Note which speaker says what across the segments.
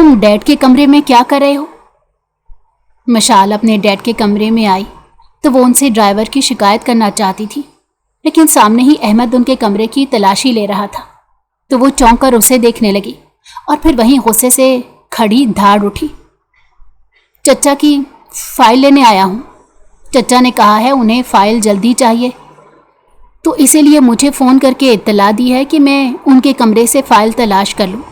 Speaker 1: तुम डैड के कमरे में क्या कर रहे हो? मशाल अपने डैड के कमरे में आई तो वो उनसे ड्राइवर की शिकायत करना चाहती थी, लेकिन सामने ही अहमद उनके कमरे की तलाशी ले रहा था तो वो चौंक कर उसे देखने लगी और फिर वहीं गुस्से से खड़ी धाड़ उठी। चचा की फाइल लेने आया हूँ। चचा ने कहा है उन्हें फाइल जल्दी चाहिए, तो इसीलिए मुझे फ़ोन करके इत्तला दी है कि मैं उनके कमरे से फ़ाइल तलाश कर लूँ।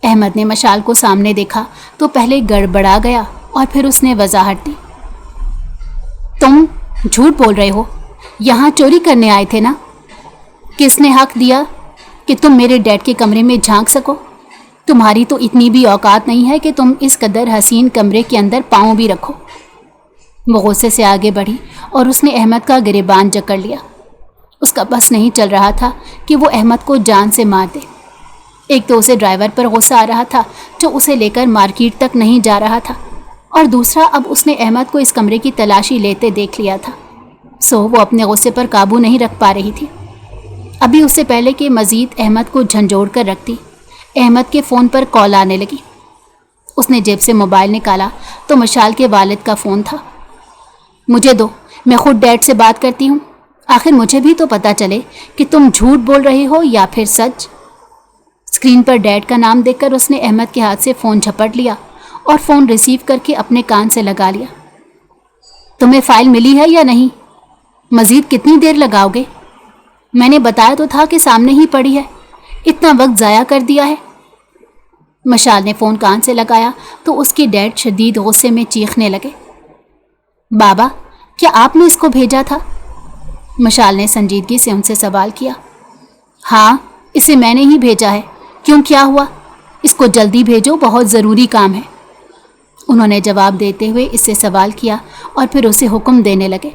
Speaker 1: अहमद ने मशाल को सामने देखा तो पहले गड़बड़ा गया और फिर उसने वजाहत दी, तुम झूठ बोल रहे हो, यहाँ चोरी करने आए थे ना? किसने हक दिया कि तुम मेरे डैड के कमरे में झांक सको? तुम्हारी तो इतनी भी औकात नहीं है कि तुम इस कदर हसीन कमरे के अंदर पाँव भी रखो। वो गुस्से से आगे बढ़ी और उसने अहमद का गिरेबान जकड़ लिया। उसका बस नहीं चल रहा था कि वो अहमद को जान से मार दे। एक तो उसे ड्राइवर पर गुस्सा आ रहा था जो उसे लेकर मार्केट तक नहीं जा रहा था, और दूसरा अब उसने अहमद को इस कमरे की तलाशी लेते देख लिया था। सो वो अपने गुस्से पर काबू नहीं रख पा रही थी। अभी उससे पहले कि मज़ीद अहमद को झंझोड़ कर रखती, अहमद के फ़ोन पर कॉल आने लगी। उसने जेब से मोबाइल निकाला तो मशाल के वालिद का फ़ोन था। मुझे दो, मैं खुद डैड से बात करती हूँ, आखिर मुझे भी तो पता चले कि तुम झूठ बोल रहे हो या फिर सच। स्क्रीन पर डैड का नाम देखकर उसने अहमद के हाथ से फ़ोन झपट लिया और फ़ोन रिसीव करके अपने कान से लगा लिया। तुम्हें फ़ाइल मिली है या नहीं? मज़ीद कितनी देर लगाओगे? मैंने बताया तो था कि सामने ही पड़ी है, इतना वक्त ज़ाया कर दिया है। मशाल ने फ़ोन कान से लगाया तो उसके डैड शदीद गुस्से में चीखने लगे। बाबा, क्या आपने इसको भेजा था? मशाल ने संजीदगी से उनसे सवाल किया। हाँ, इसे मैंने ही भेजा है। क्यों, क्या हुआ? इसको जल्दी भेजो, बहुत ज़रूरी काम है। उन्होंने जवाब देते हुए इससे सवाल किया और फिर उसे हुक्म देने लगे।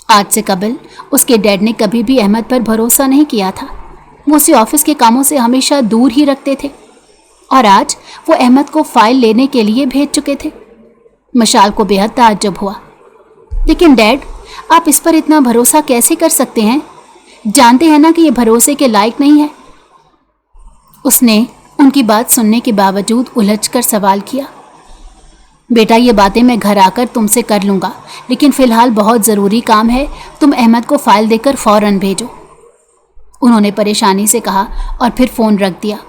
Speaker 1: आज से कबल उसके डैड ने कभी भी अहमद पर भरोसा नहीं किया था। वो उसे ऑफिस के कामों से हमेशा दूर ही रखते थे और आज वो अहमद को फ़ाइल लेने के लिए भेज चुके थे। मशाल को बेहद ताज्जुब हुआ। लेकिन डैड, आप इस पर इतना भरोसा कैसे कर सकते हैं? जानते हैं ना कि ये भरोसे के लायक नहीं है। उसने उनकी बात सुनने के बावजूद उलझ कर सवाल किया। बेटा, ये बातें मैं घर आकर तुमसे कर लूँगा, लेकिन फ़िलहाल बहुत ज़रूरी काम है, तुम अहमद को फ़ाइल देकर फ़ौरन भेजो। उन्होंने परेशानी से कहा और फिर फ़ोन रख दिया,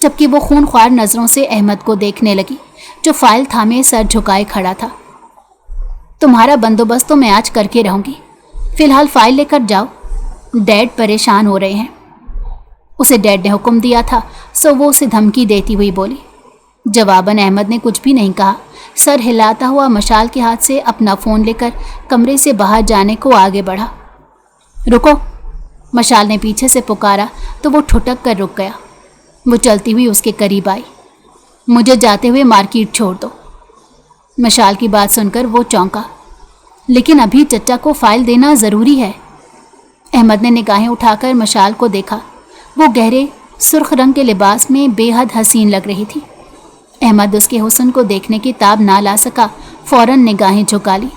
Speaker 1: जबकि वो खूनख्वार नज़रों से अहमद को देखने लगी जो फ़ाइल थामे सर झुकाए खड़ा था। तुम्हारा बंदोबस्त तो मैं आज करके रहूँगी, फ़िलहाल फ़ाइल लेकर जाओ, डैड परेशान हो रहे हैं। उसे डैड ने हुक्म दिया था, सो वो उसे धमकी देती हुई बोली। जवाबन अहमद ने कुछ भी नहीं कहा। सर हिलाता हुआ मशाल के हाथ से अपना फ़ोन लेकर कमरे से बाहर जाने को आगे बढ़ा। रुको, मशाल ने पीछे से पुकारा तो वो ठुठक कर रुक गया। वो चलती हुई उसके करीब आई। मुझे जाते हुए मार्केट छोड़ दो। मशाल की बात सुनकर वो चौंका। लेकिन अभी चचा को फ़ाइल देना ज़रूरी है। अहमद ने निगाहें उठाकर मशाल को देखा। वो गहरे सुर्ख रंग के लिबास में बेहद हसीन लग रही थी। अहमद उसके हुस्न को देखने की ताब ना ला सका, फ़ौरन निगाहें झुका ली।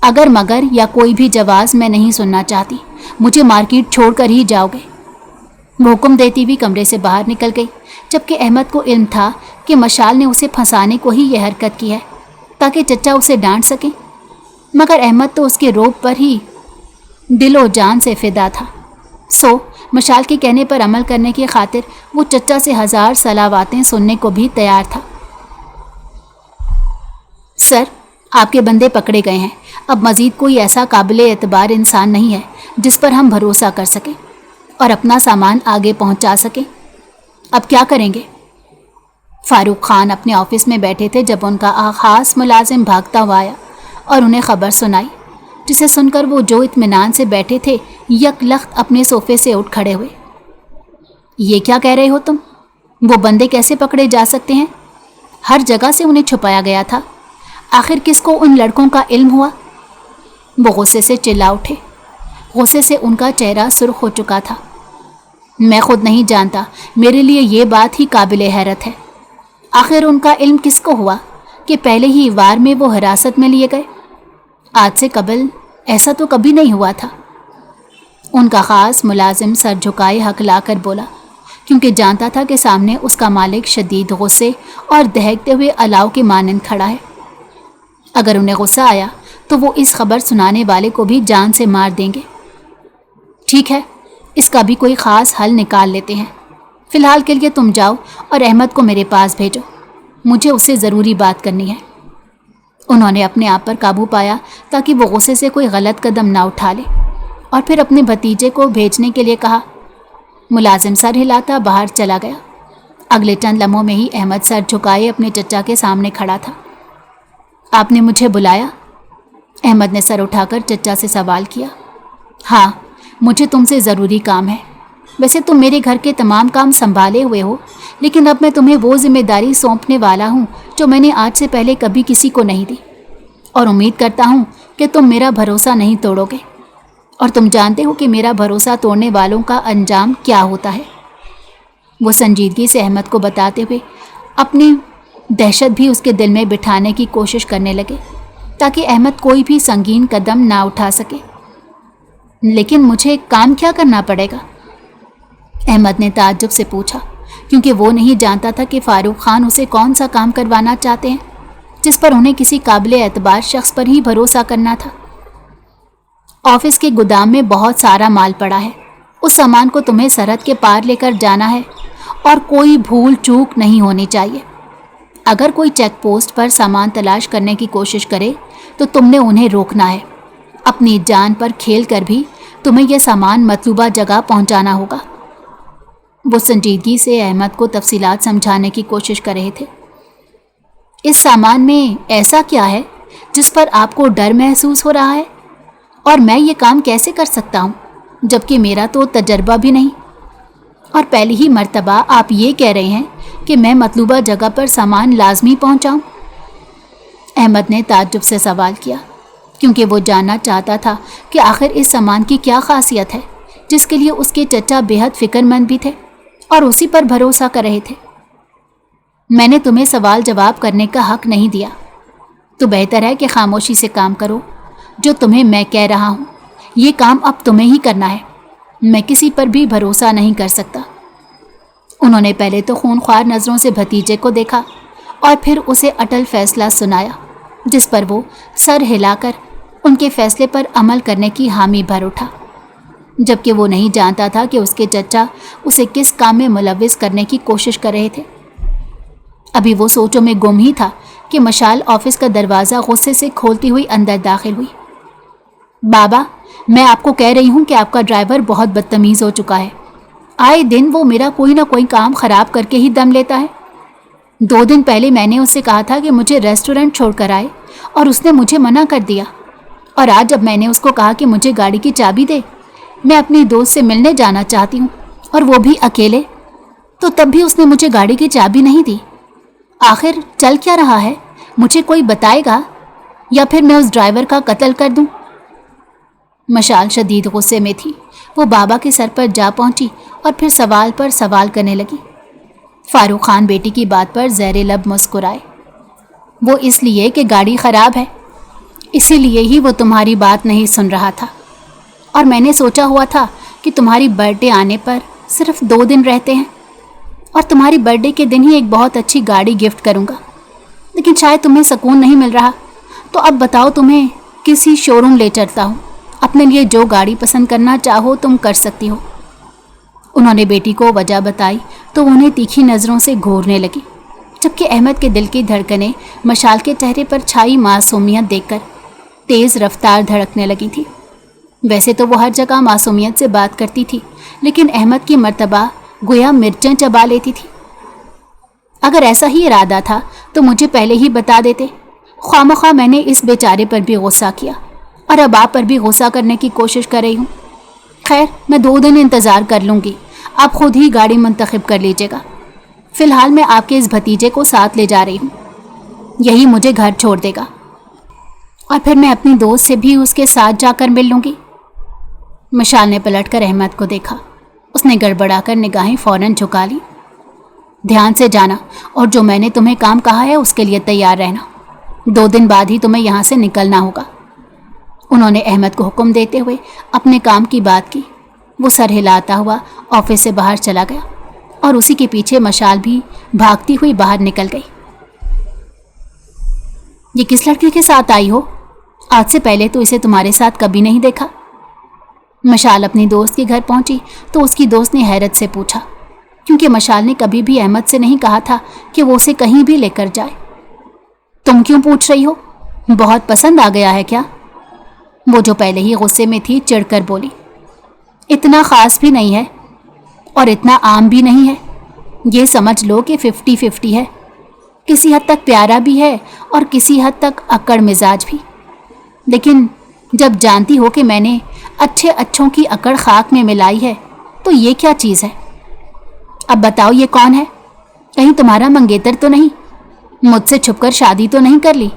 Speaker 1: अगर मगर या कोई भी जवाज़ मैं नहीं सुनना चाहती, मुझे मार्केट छोड़कर ही जाओगे। वो हुक्म देती हुई कमरे से बाहर निकल गई, जबकि अहमद को इल्म था कि मशाल ने उसे फंसाने को ही यह हरकत की है ताकि चचा उसे डांट सके, मगर अहमद तो उसके रोब पर ही दिलो जान से फिदा था। सो मशाल के कहने पर अमल करने की खातिर वो चचा से 1000 सलावातें सुनने को भी तैयार था। सर, आपके बंदे पकड़े गए हैं। अब मज़ीद कोई ऐसा काबिले एतबार इंसान नहीं है जिस पर हम भरोसा कर सकें और अपना सामान आगे पहुंचा सकें। अब क्या करेंगे? फारूक खान अपने ऑफिस में बैठे थे जब उनका ख़ास मुलाजिम भागता हुआ आया और उन्हें ख़बर सुनाई, जिसे सुनकर वो जो इत्मीनान से बैठे थे यकलख्त अपने सोफ़े से उठ खड़े हुए। ये क्या कह रहे हो तुम? वो बंदे कैसे पकड़े जा सकते हैं? हर जगह से उन्हें छुपाया गया था। आखिर किसको उन लड़कों का इल्म हुआ? वो गुस्से से चिल्ला उठे। गुस्से से उनका चेहरा सुर्ख हो चुका था। मैं खुद नहीं जानता, मेरे लिए ये बात ही काबिले हैरत है। आखिर उनका इल्म किसको हुआ कि पहले ही वार में वो हिरासत में लिए गए? आज से कबल ऐसा तो कभी नहीं हुआ था। उनका ख़ास मुलाजिम सर झुकाए हकला कर बोला, کیونکہ جانتا تھا کہ سامنے اس کا مالک شدید غصے اور دہکتے ہوئے الاؤ کے مانند کھڑا ہے۔ اگر انہیں غصہ آیا تو وہ اس خبر سنانے والے کو بھی جان سے مار دیں گے۔ ٹھیک ہے، اس کا بھی کوئی خاص حل نکال لیتے ہیں۔ فی الحال کے لیے تم جاؤ اور احمد کو میرے پاس بھیجو، مجھے اس سے ضروری بات کرنی ہے۔ انہوں نے اپنے آپ پر قابو پایا تاکہ وہ غصے سے کوئی غلط قدم نہ اٹھا لے، اور پھر اپنے بھتیجے کو بھیجنے کے لیے کہا۔ ملازم سر ہلاتا باہر چلا گیا۔ اگلے چند لمحوں میں ہی احمد سر جھکائے اپنے چچا کے سامنے کھڑا تھا۔ آپ نے مجھے بلایا؟ احمد نے سر اٹھا کر چچا سے سوال کیا۔ ہاں، مجھے تم سے ضروری کام ہے۔ ویسے تم میرے گھر کے تمام کام سنبھالے ہوئے ہو، لیکن اب میں تمہیں وہ ذمہ داری سونپنے والا ہوں جو میں نے آج سے پہلے کبھی کسی کو نہیں دی، اور امید کرتا ہوں کہ تم میرا بھروسہ نہیں توڑو گے، اور تم جانتے ہو کہ میرا بھروسہ توڑنے والوں کا انجام کیا ہوتا ہے۔ وہ سنجیدگی سے احمد کو بتاتے ہوئے اپنی دہشت بھی اس کے دل میں بٹھانے کی کوشش کرنے لگے تاکہ احمد کوئی بھی سنگین قدم نہ اٹھا سکے۔ لیکن مجھے کام کیا کرنا پڑے گا؟ احمد نے تعجب سے پوچھا، کیونکہ وہ نہیں جانتا تھا کہ فاروق خان اسے کون سا کام کروانا چاہتے ہیں جس پر انہیں کسی قابل اعتبار شخص پر ہی بھروسہ کرنا تھا۔ آفس کے گودام میں بہت سارا مال پڑا ہے، اس سامان کو تمہیں سرحد کے پار لے کر جانا ہے، اور کوئی بھول چوک نہیں ہونی چاہیے۔ اگر کوئی چیک پوسٹ پر سامان تلاش کرنے کی کوشش کرے تو تم نے انہیں روکنا ہے۔ اپنی جان پر کھیل کر بھی تمہیں یہ سامان مطلوبہ جگہ پہنچانا ہوگا۔ وہ سنجیدگی سے احمد کو تفصیلات سمجھانے کی کوشش کر رہے تھے۔ اس سامان میں ایسا کیا ہے جس پر آپ کو ڈر محسوس ہو رہا ہے؟ اور میں یہ کام کیسے کر سکتا ہوں جبکہ میرا تو تجربہ بھی نہیں؟ اور پہلی ہی مرتبہ آپ یہ کہہ رہے ہیں کہ میں مطلوبہ جگہ پر سامان لازمی پہنچاؤں؟ احمد نے تعجب سے سوال کیا، کیونکہ وہ جاننا چاہتا تھا کہ آخر اس سامان کی کیا خاصیت ہے جس کے لیے اس کے چچا بے حد فکر مند بھی تھے اور اسی پر بھروسہ کر رہے تھے۔ میں نے تمہیں سوال جواب کرنے کا حق نہیں دیا، تو بہتر ہے کہ خاموشی سے کام کرو۔ جو تمہیں میں کہہ رہا ہوں یہ کام اب تمہیں ہی کرنا ہے، میں کسی پر بھی بھروسہ نہیں کر سکتا۔ انہوں نے پہلے تو خونخوار نظروں سے بھتیجے کو دیکھا اور پھر اسے اٹل فیصلہ سنایا جس پر وہ سر ہلا کر ان کے فیصلے پر عمل کرنے کی حامی بھر اٹھا، جبکہ وہ نہیں جانتا تھا کہ اس کے چچا اسے کس کام میں ملوث کرنے کی کوشش کر رہے تھے۔ ابھی وہ سوچوں میں گم ہی تھا کہ مشال آفس کا دروازہ غصے سے کھولتی ہوئی اندر داخل ہوئی۔ بابا، میں آپ کو کہہ رہی ہوں کہ آپ کا ڈرائیور بہت بدتمیز ہو چکا ہے۔ آئے دن وہ میرا کوئی نہ کوئی کام خراب کر کے ہی دم لیتا ہے۔ 2 دن پہلے میں نے اس سے کہا تھا کہ مجھے ریسٹورنٹ چھوڑ کر آئے اور اس نے مجھے منع کر دیا، اور آج جب میں نے اس کو کہا کہ مجھے گاڑی کی چابی دے، میں اپنی دوست سے ملنے جانا چاہتی ہوں اور وہ بھی اکیلے، تو تب بھی اس نے مجھے گاڑی کی چابی نہیں دی۔ آخر چل کیا رہا ہے؟ مجھے کوئی بتائے گا یا پھر میں اس ڈرائیور کا قتل کر دوں؟ مشال شدید غصے میں تھی۔ وہ بابا کے سر پر جا پہنچی اور پھر سوال پر سوال کرنے لگی۔ فاروق خان بیٹی کی بات پر زیر لب مسکرائے۔ وہ اس لیے کہ گاڑی خراب ہے، اسی لیے ہی وہ تمہاری بات نہیں سن رہا تھا، اور میں نے سوچا ہوا تھا کہ تمہاری برتھ ڈے آنے پر صرف 2 دن رہتے ہیں اور تمہاری برتھ ڈے کے دن ہی ایک بہت اچھی گاڑی گفٹ کروں گا، لیکن شاید تمہیں سکون نہیں مل رہا، تو اب بتاؤ تمہیں کسی شو روم لے چلتا ہوں، اپنے لیے جو گاڑی پسند کرنا چاہو تم کر سکتی ہو۔ انہوں نے بیٹی کو وجہ بتائی تو انہیں تیکھی نظروں سے گھورنے لگی، جبکہ احمد کے دل کی دھڑکنیں مشال کے چہرے پر چھائی معصومیت دیکھ کر تیز رفتار دھڑکنے لگی تھی۔ ویسے تو وہ ہر جگہ معصومیت سے بات کرتی تھی، لیکن احمد کی مرتبہ گویا مرچیں چبا لیتی تھی۔ اگر ایسا ہی ارادہ تھا تو مجھے پہلے ہی بتا دیتے، خواہ میں نے اس بیچارے پر بھی غصہ کیا اور اب آپ پر بھی غصہ کرنے کی کوشش کر رہی ہوں۔ خیر، میں 2 دن انتظار کر لوں گی، آپ خود ہی گاڑی منتخب کر لیجیے گا۔ فی الحال میں آپ کے اس بھتیجے کو ساتھ لے جا رہی ہوں، یہی مجھے گھر چھوڑ دے گا، اور پھر میں اپنی دوست سے بھی اس کے ساتھ جا کر مل لوں گی۔ مشال نے پلٹ کر احمد کو دیکھا۔ اس نے گڑبڑا کر نگاہیں فوراً جھکا لی۔ دھیان سے جانا، اور جو میں نے تمہیں کام کہا ہے اس کے لیے تیار رہنا۔ 2 دن بعد ہی تمہیں یہاں سے نکلنا ہوگا۔ انہوں نے احمد کو حکم دیتے ہوئے اپنے کام کی بات کی۔ وہ سر ہلاتا ہوا آفس سے باہر چلا گیا और उसी के पीछे मशाल भी भागती हुई बाहर निकल गई। ये किस लड़के के साथ आई हो? आज से पहले तो इसे तुम्हारे साथ कभी नहीं देखा। मशाल अपनी दोस्त के घर पहुंची तो उसकी दोस्त ने हैरत से पूछा, क्योंकि मशाल ने कभी भी अहमद से नहीं कहा था कि वो उसे कहीं भी लेकर जाए। तुम क्यों पूछ रही हो? बहुत पसंद आ गया है क्या? वो जो पहले ही गुस्से में थी चिढ़कर बोली। इतना खास भी नहीं है और इतना आम भी नहीं है। ये समझ लो कि 50-50 है। किसी हद तक प्यारा भी है और किसी हद तक अक्कड़ मिजाज भी। लेकिन जब जानती हो कि मैंने अच्छे अच्छों की अकड़ खाक में मिलाई है तो ये क्या चीज़ है? अब बताओ ये कौन है? कहीं तुम्हारा मंगेतर तो नहीं? मुझसे छुपकर शादी तो नहीं कर ली?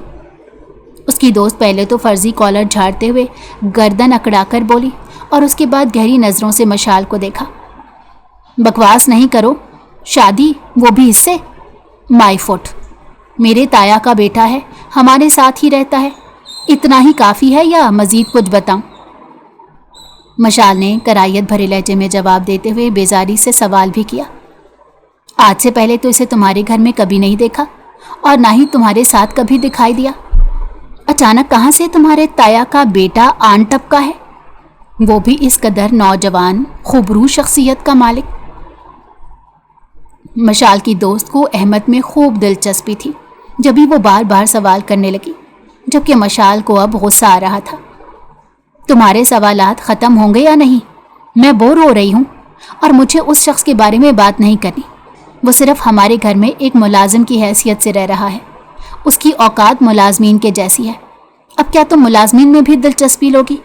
Speaker 1: उसकी दोस्त पहले तो फर्जी कॉलर झाड़ते हुए गर्दन अकड़ाकर बोली और उसके बाद गहरी नज़रों से मशाल को देखा। बकवास नहीं करो, शादी वो भी इससे? माय फुट, मेरे ताया का बेटा है, हमारे साथ ही रहता है, इतना ही काफ़ी है या मज़ीद कुछ बताऊं? मशाल ने करायत भरे लहजे में जवाब देते हुए बेजारी से सवाल भी किया। आज से पहले तो इसे तुम्हारे घर में कभी नहीं देखा और ना ही तुम्हारे साथ कभी दिखाई दिया। अचानक कहाँ से तुम्हारे ताया का बेटा आन टपका है, वो भी इस कदर नौजवान खूबरू शख्सियत का मालिक? मशाल की दोस्त को अहमद में खूब दिलचस्पी थी, जब भी वो बार बार सवाल करने लगी, जबकि मशाल को अब गुस्सा आ रहा था। तुम्हारे सवालात ख़त्म होंगे या नहीं? मैं बोर हो रही हूँ और मुझे उस शख्स के बारे में बात नहीं करनी। वो सिर्फ हमारे घर में एक मुलाजिम की हैसियत से रह रहा है। उसकी औकात मुलाजमीन के जैसी है। अब क्या तुम मुलाजमीन में भी दिलचस्पी लोगी?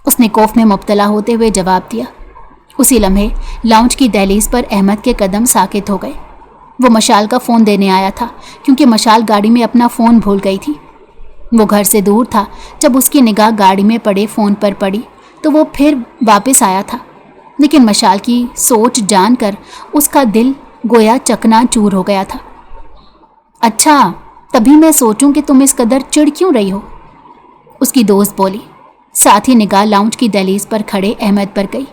Speaker 1: उसने खौफ में मुब्तला होते हुए जवाब दिया। उसी लम्हे लाउंज की दहलीज पर अहमद के कदम साकित हो गए। वो मशाल का फ़ोन देने आया था, क्योंकि मशाल गाड़ी में अपना फ़ोन भूल गई थी। वो घर से दूर था। जब उसकी निगाह गाड़ी में पड़े फ़ोन पर पड़ी तो वो फिर वापस आया था, लेकिन मशाल की सोच जानकर उसका दिल गोया चकनाचूर हो गया था। अच्छा, तभी मैं सोचूं कि तुम इस कदर चिढ़ क्यों रही हो, उसकी दोस्त बोली। साथ ही निगाह लाउंज की दहलीज पर खड़े अहमद पर गई।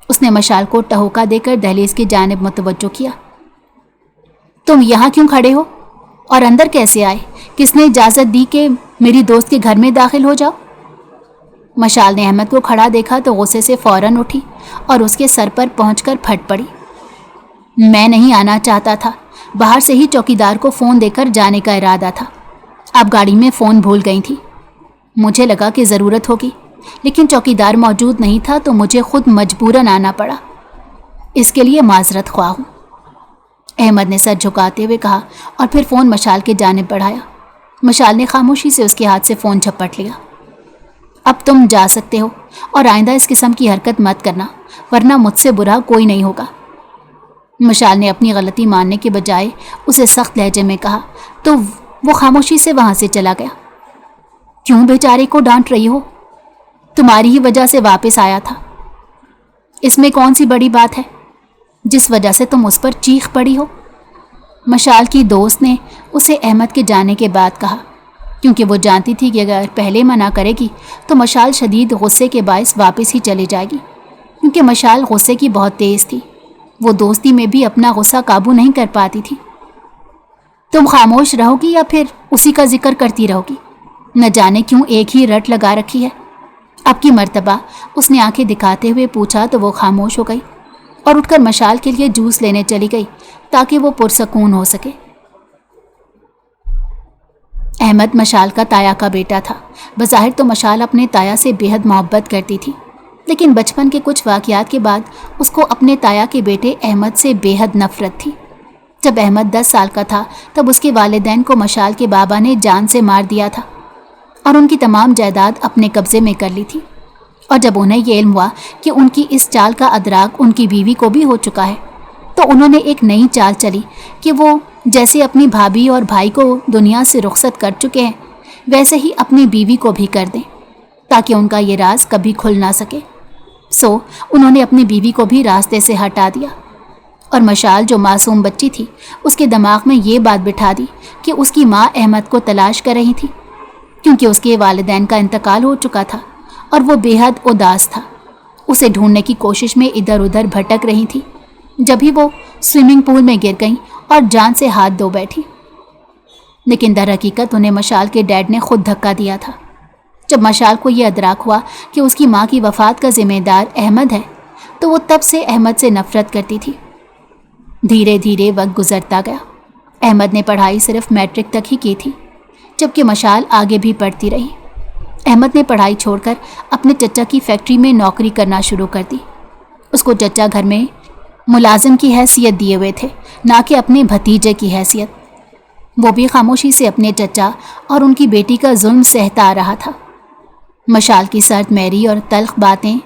Speaker 1: उसने मशाल को टहोका देकर दहलीज की जानिब मुतवज्जो किया। तुम यहाँ क्यों खड़े हो और अंदर कैसे आए? किसने इजाज़त दी कि मेरी दोस्त के घर में दाखिल हो जाओ? मशाल ने अहमद को खड़ा देखा तो गुस्से से फ़ौरन उठी और उसके सर पर पहुंचकर फट पड़ी। मैं नहीं आना चाहता था, बाहर से ही चौकीदार को फ़ोन देकर जाने का इरादा था। आप गाड़ी में फ़ोन भूल गई थी। मुझे लगा कि ज़रूरत होगी, लेकिन चौकीदार मौजूद नहीं था तो मुझे खुद मजबूरन आना पड़ा। इसके लिए माजरत ख्वाह हूँ, अहमद ने सर झुकाते हुए कहा और फिर फ़ोन मशाल के जानिब बढ़ाया। मशाल ने खामोशी से उसके हाथ से फ़ोन झपट लिया। अब तुम जा सकते हो और आइंदा इस किस्म की हरकत मत करना, वरना मुझसे बुरा कोई नहीं होगा। मशाल ने अपनी गलती मानने के बजाय उसे सख्त लहजे में कहा तो वो खामोशी से वहाँ से चला गया। क्यों बेचारे को डांट रही हो? तुम्हारी ही वजह से वापस आया था। इसमें कौन सी बड़ी बात है जिस वजह से तुम उस पर चीख पड़ी हो? मशाल की दोस्त ने उसे अहमद के जाने के बाद कहा, क्योंकि वो जानती थी कि अगर पहले मना करेगी तो मशाल शदीद गुस्से के बायस वापस ही चली जाएगी, क्योंकि मशाल गुस्से की बहुत तेज़ थी। वो दोस्ती में भी अपना गुस्सा काबू नहीं कर पाती थी। तुम खामोश रहोगी या फिर उसी का जिक्र करती रहोगी? न जाने क्यों एक ही रट लगा रखी है। अब की मर्तबा उसने आंखें दिखाते हुए पूछा तो वो खामोश हो गई और उठकर मशाल के लिए जूस लेने चली गई ताकि वो पुरसकून हो सके। अहमद मशाल का ताया का बेटा था। बज़ाहिर तो मशाल अपने ताया से बेहद मोहब्बत करती थी, लेकिन बचपन के कुछ वाक़यात के बाद उसको अपने ताया के बेटे अहमद से बेहद नफ़रत थी। जब अहमद 10 साल का था तब उसके वालिदैन को मशाल के बाबा ने जान से मार दिया था और उनकी तमाम जायदाद अपने कब्ज़े में कर ली थी। और जब उन्हें ये इल्म हुआ कि उनकी इस चाल का अदराक उनकी बीवी को भी हो चुका है, तो उन्होंने एक नई चाल चली कि वो जैसे अपनी भाभी और भाई को दुनिया से रुखसत कर चुके हैं, वैसे ही अपनी बीवी को भी कर दें, ताकि उनका ये राज कभी खुल ना सके। सो उन्होंने अपनी बीवी को भी रास्ते से हटा दिया और मशाल जो मासूम बच्ची थी उसके दिमाग में ये बात बिठा दी कि उसकी माँ अहमद को तलाश कर रही थी, क्योंकि उसके वालिदैन का इंतकाल हो चुका था और वो बेहद उदास था। उसे ढूंढने की कोशिश में इधर उधर भटक रही थी। जब ही वो स्विमिंग पूल में गिर गईं और जान से हाथ धो बैठी। लेकिन दर हकीकत उन्हें मशाल के डैड ने खुद धक्का दिया था। जब मशाल को यह अदराक हुआ कि उसकी माँ की वफ़ात का जिम्मेदार अहमद है, तो वो तब से अहमद से नफ़रत करती थी। धीरे धीरे वक्त गुजरता गया। अहमद ने पढ़ाई सिर्फ मैट्रिक तक ही की थी, जबकि मशाल आगे भी पढ़ती रही। अहमद ने पढ़ाई छोड़कर अपने चचा की फैक्ट्री में नौकरी करना शुरू कर दी। उसको चचा घर में मुलाजिम की हैसियत दिए हुए थे, ना कि अपने भतीजे की हैसियत। वो भी खामोशी से अपने चचा और उनकी बेटी का जुल्म सहता आ रहा था। मशाल की सर्द मैरी और तल्ख बातें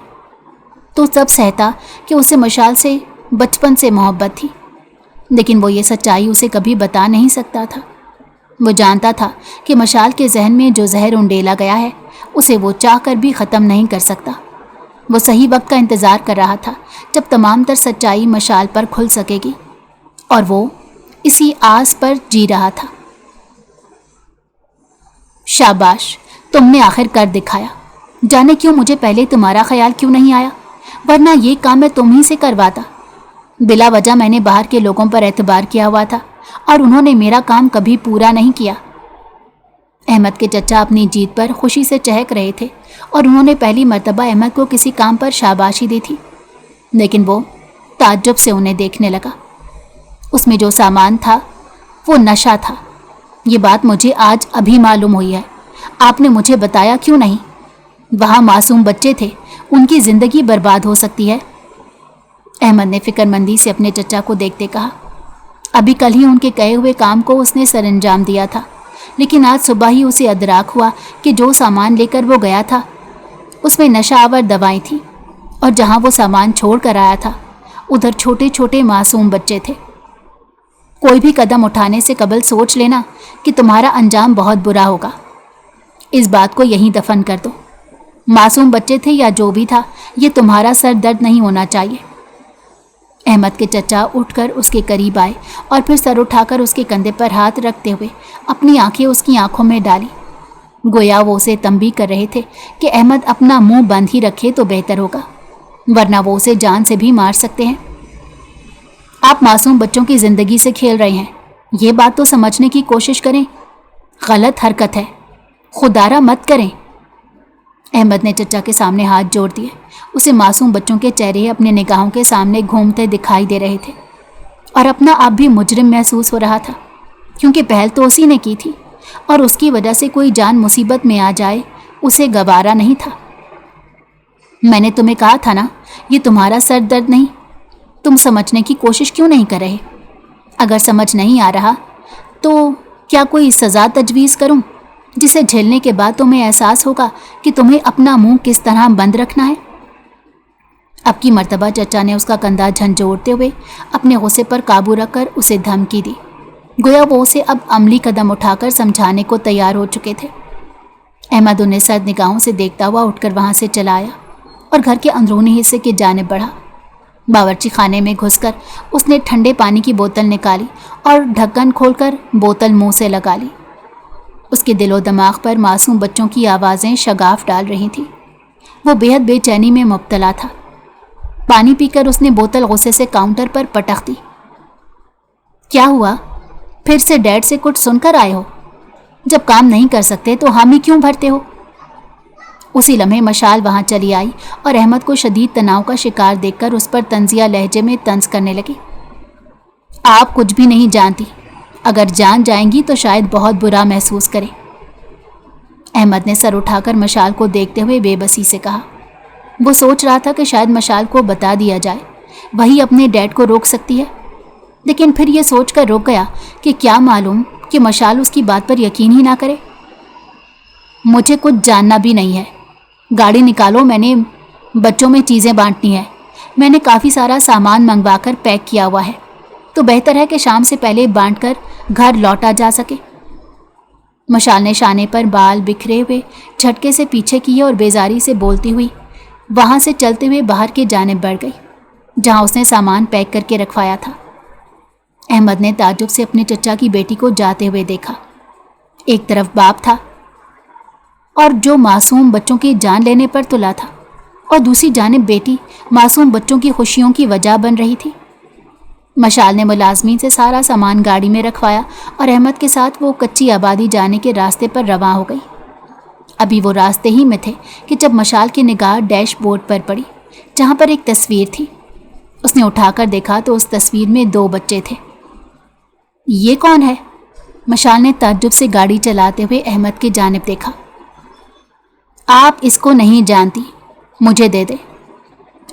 Speaker 1: तो सब सहता कि उसे मशाल से बचपन से मोहब्बत थी, लेकिन वो ये सच्चाई उसे कभी बता नहीं सकता था। वो जानता था कि मशाल के जहन में जो जहर उंडेला गया है, उसे वो चाह कर भी ख़त्म नहीं कर सकता। वो सही वक्त का इंतज़ार कर रहा था जब तमाम तर सच्चाई मशाल पर खुल सकेगी, और वो इसी आस पर जी रहा था। शाबाश, तुमने आखिर कर दिखाया। जाने क्यों मुझे पहले तुम्हारा ख्याल क्यों नहीं आया, वरना ये काम मैं तुम ही से करवाता। बिला वजह मैंने बाहर के लोगों पर एतबार किया हुआ था और उन्होंने मेरा काम कभी पूरा नहीं किया। अहमद के चचा अपनी जीत पर खुशी से चहक रहे थे और उन्होंने पहली मर्तबा अहमद को किसी काम पर शाबाशी दी थी, लेकिन वो ताज्जुब से उन्हें देखने लगा। उसमें जो सामान था वो नशा था। ये बात मुझे आज अभी मालूम हुई है। आपने मुझे बताया क्यों नहीं? वहाँ मासूम बच्चे थे, उनकी ज़िंदगी बर्बाद हो सकती है। अहमद ने फिक्रमंदी से अपने चचा को देखते कहा। अभी कल ही उनके कहे हुए काम को उसने सरअंजाम दिया था, लेकिन आज सुबह ही उसे अदराक हुआ कि जो सामान लेकर वो गया था उसमें नशा आवर दवाएं थी, और जहाँ वो सामान छोड़ कर आया था उधर छोटे छोटे मासूम बच्चे थे। कोई भी कदम उठाने से कबल सोच लेना कि तुम्हारा अंजाम बहुत बुरा होगा। इस बात को यहीं दफन कर दो। मासूम बच्चे थे या जो भी था, ये तुम्हारा सर दर्द नहीं होना चाहिए। अहमद के चचा उठकर उसके करीब आए और फिर सर उठाकर उसके कंधे पर हाथ रखते हुए अपनी आंखें उसकी आंखों में डाली, गोया वो उसे तंबीह कर रहे थे कि अहमद अपना मुंह बंद ही रखे तो बेहतर होगा, वरना वो उसे जान से भी मार सकते हैं। आप मासूम बच्चों की ज़िंदगी से खेल रहे हैं, ये बात तो समझने की कोशिश करें। गलत हरकत है, खुदारा मत करें। अहमद ने चचा के सामने हाथ जोड़ दिए। उसे मासूम बच्चों के चेहरे अपने निगाहों के सामने घूमते दिखाई दे रहे थे और अपना आप भी मुजरिम महसूस हो रहा था, क्योंकि पहल तो उसी ने की थी और उसकी वजह से कोई जान मुसीबत में आ जाए उसे गवारा नहीं था। मैंने तुम्हें कहा था ना, ये तुम्हारा सर दर्द नहीं। तुम समझने की कोशिश क्यों नहीं कर रहे? अगर समझ नहीं आ रहा तो क्या कोई सज़ा तजवीज़ करूं, जिसे झेलने के बाद तुम्हें एहसास होगा कि तुम्हें अपना मुंह किस तरह बंद रखना है। अब की मर्तबा चचा ने उसका कंधा झंझोड़ते हुए अपने गुस्से पर काबू रखकर उसे धमकी दी, गोया वो उसे अब अमली कदम उठाकर समझाने को तैयार हो चुके थे। अहमद उन्हें सर्द निगाहों से देखता हुआ उठकर वहाँ से चला आया और घर के अंदरूनी हिस्से की जानिब बढ़ा। बावर्ची खाने में घुसकर उसने ठंडे पानी की बोतल निकाली और ढक्कन खोलकर बोतल मुंह से लगा ली। उसके दिलो दिमाग पर मासूम बच्चों की आवाज़ें शगाफ डाल रही थीं। वो बेहद बेचैनी में मुब्तला था। पानी पीकर उसने बोतल गुस्से से काउंटर पर पटक दी। क्या हुआ? फिर से डैड से कुछ सुनकर आए हो? जब काम नहीं कर सकते तो हामी क्यों भरते हो? उसी लम्हे मशाल वहाँ चली आई और अहमद को शदीद तनाव का शिकार देखकर उस पर तंजिया लहजे में तंज करने लगी। आप कुछ भी नहीं जानती, अगर जान जाएंगी तो शायद बहुत बुरा महसूस करें। अहमद ने सर उठाकर मशाल को देखते हुए बेबसी से कहा। वो सोच रहा था कि शायद मशाल को बता दिया जाए, वही अपने डैड को रोक सकती है, लेकिन फिर ये सोचकर रुक गया कि क्या मालूम कि मशाल उसकी बात पर यकीन ही ना करे। मुझे कुछ जानना भी नहीं है, गाड़ी निकालो, मैंने बच्चों में चीज़ें बांटनी है। मैंने काफ़ी सारा सामान मंगवा कर पैक किया हुआ है, तो बेहतर है कि शाम से पहले बांट कर घर लौटा जा सके। मशाल ने शाने पर बाल बिखरे हुए झटके से पीछे किए और बेजारी से बोलती हुई वहाँ से चलते हुए बाहर की जानिब बढ़ गई, जहाँ उसने सामान पैक करके रखवाया था। अहमद ने ताज्जुब से अपने चचा की बेटी को जाते हुए देखा। एक तरफ बाप था और जो मासूम बच्चों की जान लेने पर तुला था, और दूसरी जानिब बेटी मासूम बच्चों की खुशियों की वजह बन रही थी। مشال نے ملازمین سے سارا سامان گاڑی میں رکھوایا اور احمد کے ساتھ وہ کچی آبادی جانے کے راستے پر رواں ہو گئی۔ ابھی وہ راستے ہی میں تھے کہ جب مشال کی نگاہ ڈیش بورڈ پر پڑی جہاں پر ایک تصویر تھی۔ اس نے اٹھا کر دیکھا تو اس تصویر میں 2 بچے تھے۔ یہ کون ہے؟ مشال نے تعجب سے گاڑی چلاتے ہوئے احمد کی جانب دیکھا۔ آپ اس کو نہیں جانتی، مجھے دے دے۔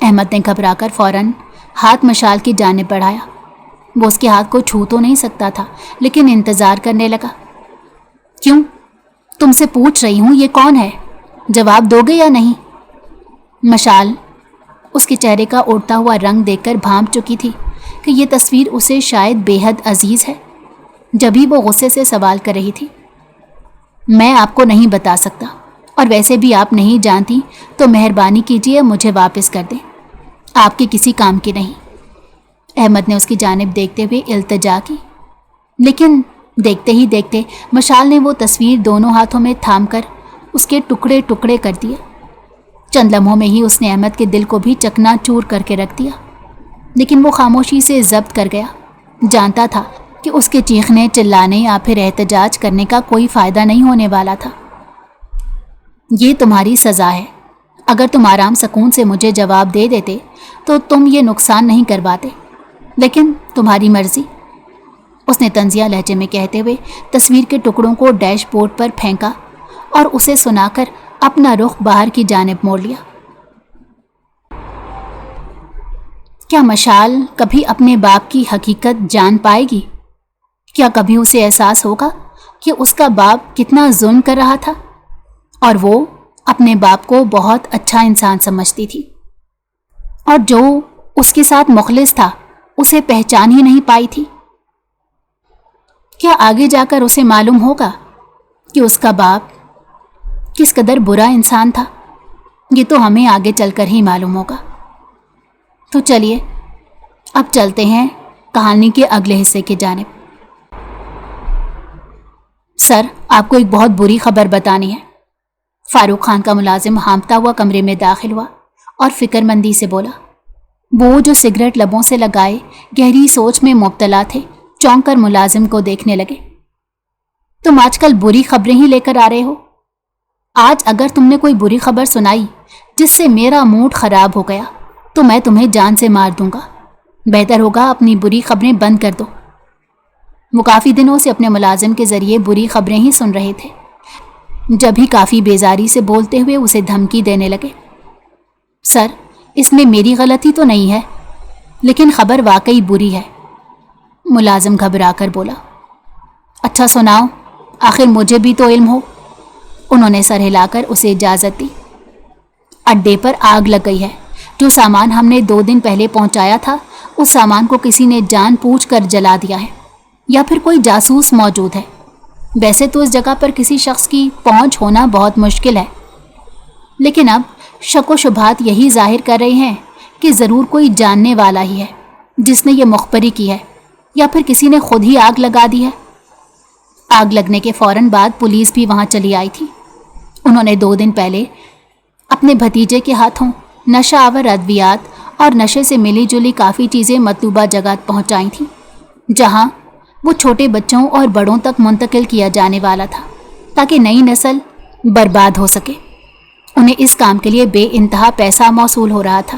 Speaker 1: احمد نے گھبرا کر فوراً ہاتھ مشال کی جانب بڑھایا۔ وہ اس کے ہاتھ کو چھو تو نہیں سکتا تھا لیکن انتظار کرنے لگا۔ کیوں؟ تم سے پوچھ رہی ہوں یہ کون ہے، جواب دو گے یا نہیں؟ مشال اس کے چہرے کا اڑتا ہوا رنگ دیکھ کر بھانپ چکی تھی کہ یہ تصویر اسے شاید بے حد عزیز ہے، جبھی وہ غصے سے سوال کر رہی تھی۔ میں آپ کو نہیں بتا سکتا، اور ویسے بھی آپ نہیں جانتی تو مہربانی کیجیے مجھے واپس کر دیں، آپ کے کسی کام کی نہیں۔ احمد نے اس کی جانب دیکھتے ہوئے التجا کی، لیکن دیکھتے ہی دیکھتے مشال نے وہ تصویر دونوں ہاتھوں میں تھام کر اس کے ٹکڑے ٹکڑے کر دیے۔ چند لمحوں میں ہی اس نے احمد کے دل کو بھی چکنا چور کر کے رکھ دیا، لیکن وہ خاموشی سے ضبط کر گیا۔ جانتا تھا کہ اس کے چیخنے چلانے یا پھر احتجاج کرنے کا کوئی فائدہ نہیں ہونے والا تھا۔ یہ تمہاری سزا ہے، اگر تم آرام سکون سے مجھے جواب دے دیتے تو تم یہ نقصان نہیں کرواتے، لیکن تمہاری مرضی، اس نے طنزیہ لہجے میں کہتے ہوئے تصویر کے ٹکڑوں کو ڈیش بورڈ پر پھینکا اور اسے سنا کر اپنا رخ باہر کی جانب موڑ لیا۔ کیا مشال کبھی اپنے باپ کی حقیقت جان پائے گی؟ کیا کبھی اسے احساس ہوگا کہ اس کا باپ کتنا ظلم کر رہا تھا اور وہ اپنے باپ کو بہت اچھا انسان سمجھتی تھی، اور جو اس کے ساتھ مخلص تھا اسے پہچان ہی نہیں پائی تھی؟ کیا آگے جا کر اسے معلوم ہوگا کہ اس کا باپ کس قدر برا انسان تھا؟ یہ تو ہمیں آگے چل کر ہی معلوم ہوگا۔ تو چلیے اب چلتے ہیں کہانی کے اگلے حصے کی جانب۔ سر، آپ کو ایک بہت بری خبر بتانی ہے۔ فاروق خان کا ملازم ہانپتا ہوا کمرے میں داخل ہوا اور فکر مندی سے بولا۔ وہ جو سگریٹ لبوں سے لگائے گہری سوچ میں مبتلا تھے چونک کر ملازم کو دیکھنے لگے۔ تم آج کل بری خبریں ہی لے کر آ رہے ہو؟ آج اگر تم نے کوئی بری خبر سنائی جس سے میرا موڈ خراب ہو گیا تو میں تمہیں جان سے مار دوں گا۔ بہتر ہوگا اپنی بری خبریں بند کر دو۔ وہ کافی دنوں سے اپنے ملازم کے ذریعے بری خبریں ہی سن رہے تھے، جب ہی کافی بیزاری سے بولتے ہوئے اسے دھمکی دینے لگے۔ سر، اس میں میری غلطی تو نہیں ہے، لیکن خبر واقعی بری ہے، ملازم گھبرا کر بولا۔ اچھا سناؤ، آخر مجھے بھی تو علم ہو۔ انہوں نے سر ہلا کر اسے اجازت دی۔ اڈے پر آگ لگ گئی ہے۔ جو سامان ہم نے 2 دن پہلے پہنچایا تھا اس سامان کو کسی نے جان بوجھ کر جلا دیا ہے، یا پھر کوئی جاسوس موجود ہے۔ ویسے تو اس جگہ پر کسی شخص کی پہنچ ہونا بہت مشکل ہے، لیکن اب شک و شبہات یہی ظاہر کر رہے ہیں کہ ضرور کوئی جاننے والا ہی ہے جس نے یہ مخبری کی ہے، یا پھر کسی نے خود ہی آگ لگا دی ہے۔ آگ لگنے کے فوراً بعد پولیس بھی وہاں چلی آئی تھی۔ انہوں نے 2 دن پہلے اپنے بھتیجے کے ہاتھوں نشہ آور ادویات اور نشے سے ملی جلی کافی چیزیں مطلوبہ جگہ پہنچائی تھیں، جہاں وہ چھوٹے بچوں اور بڑوں تک منتقل کیا جانے والا تھا تاکہ نئی نسل برباد ہو سکے۔ انہیں اس کام کے لیے بے انتہا پیسہ موصول ہو رہا تھا۔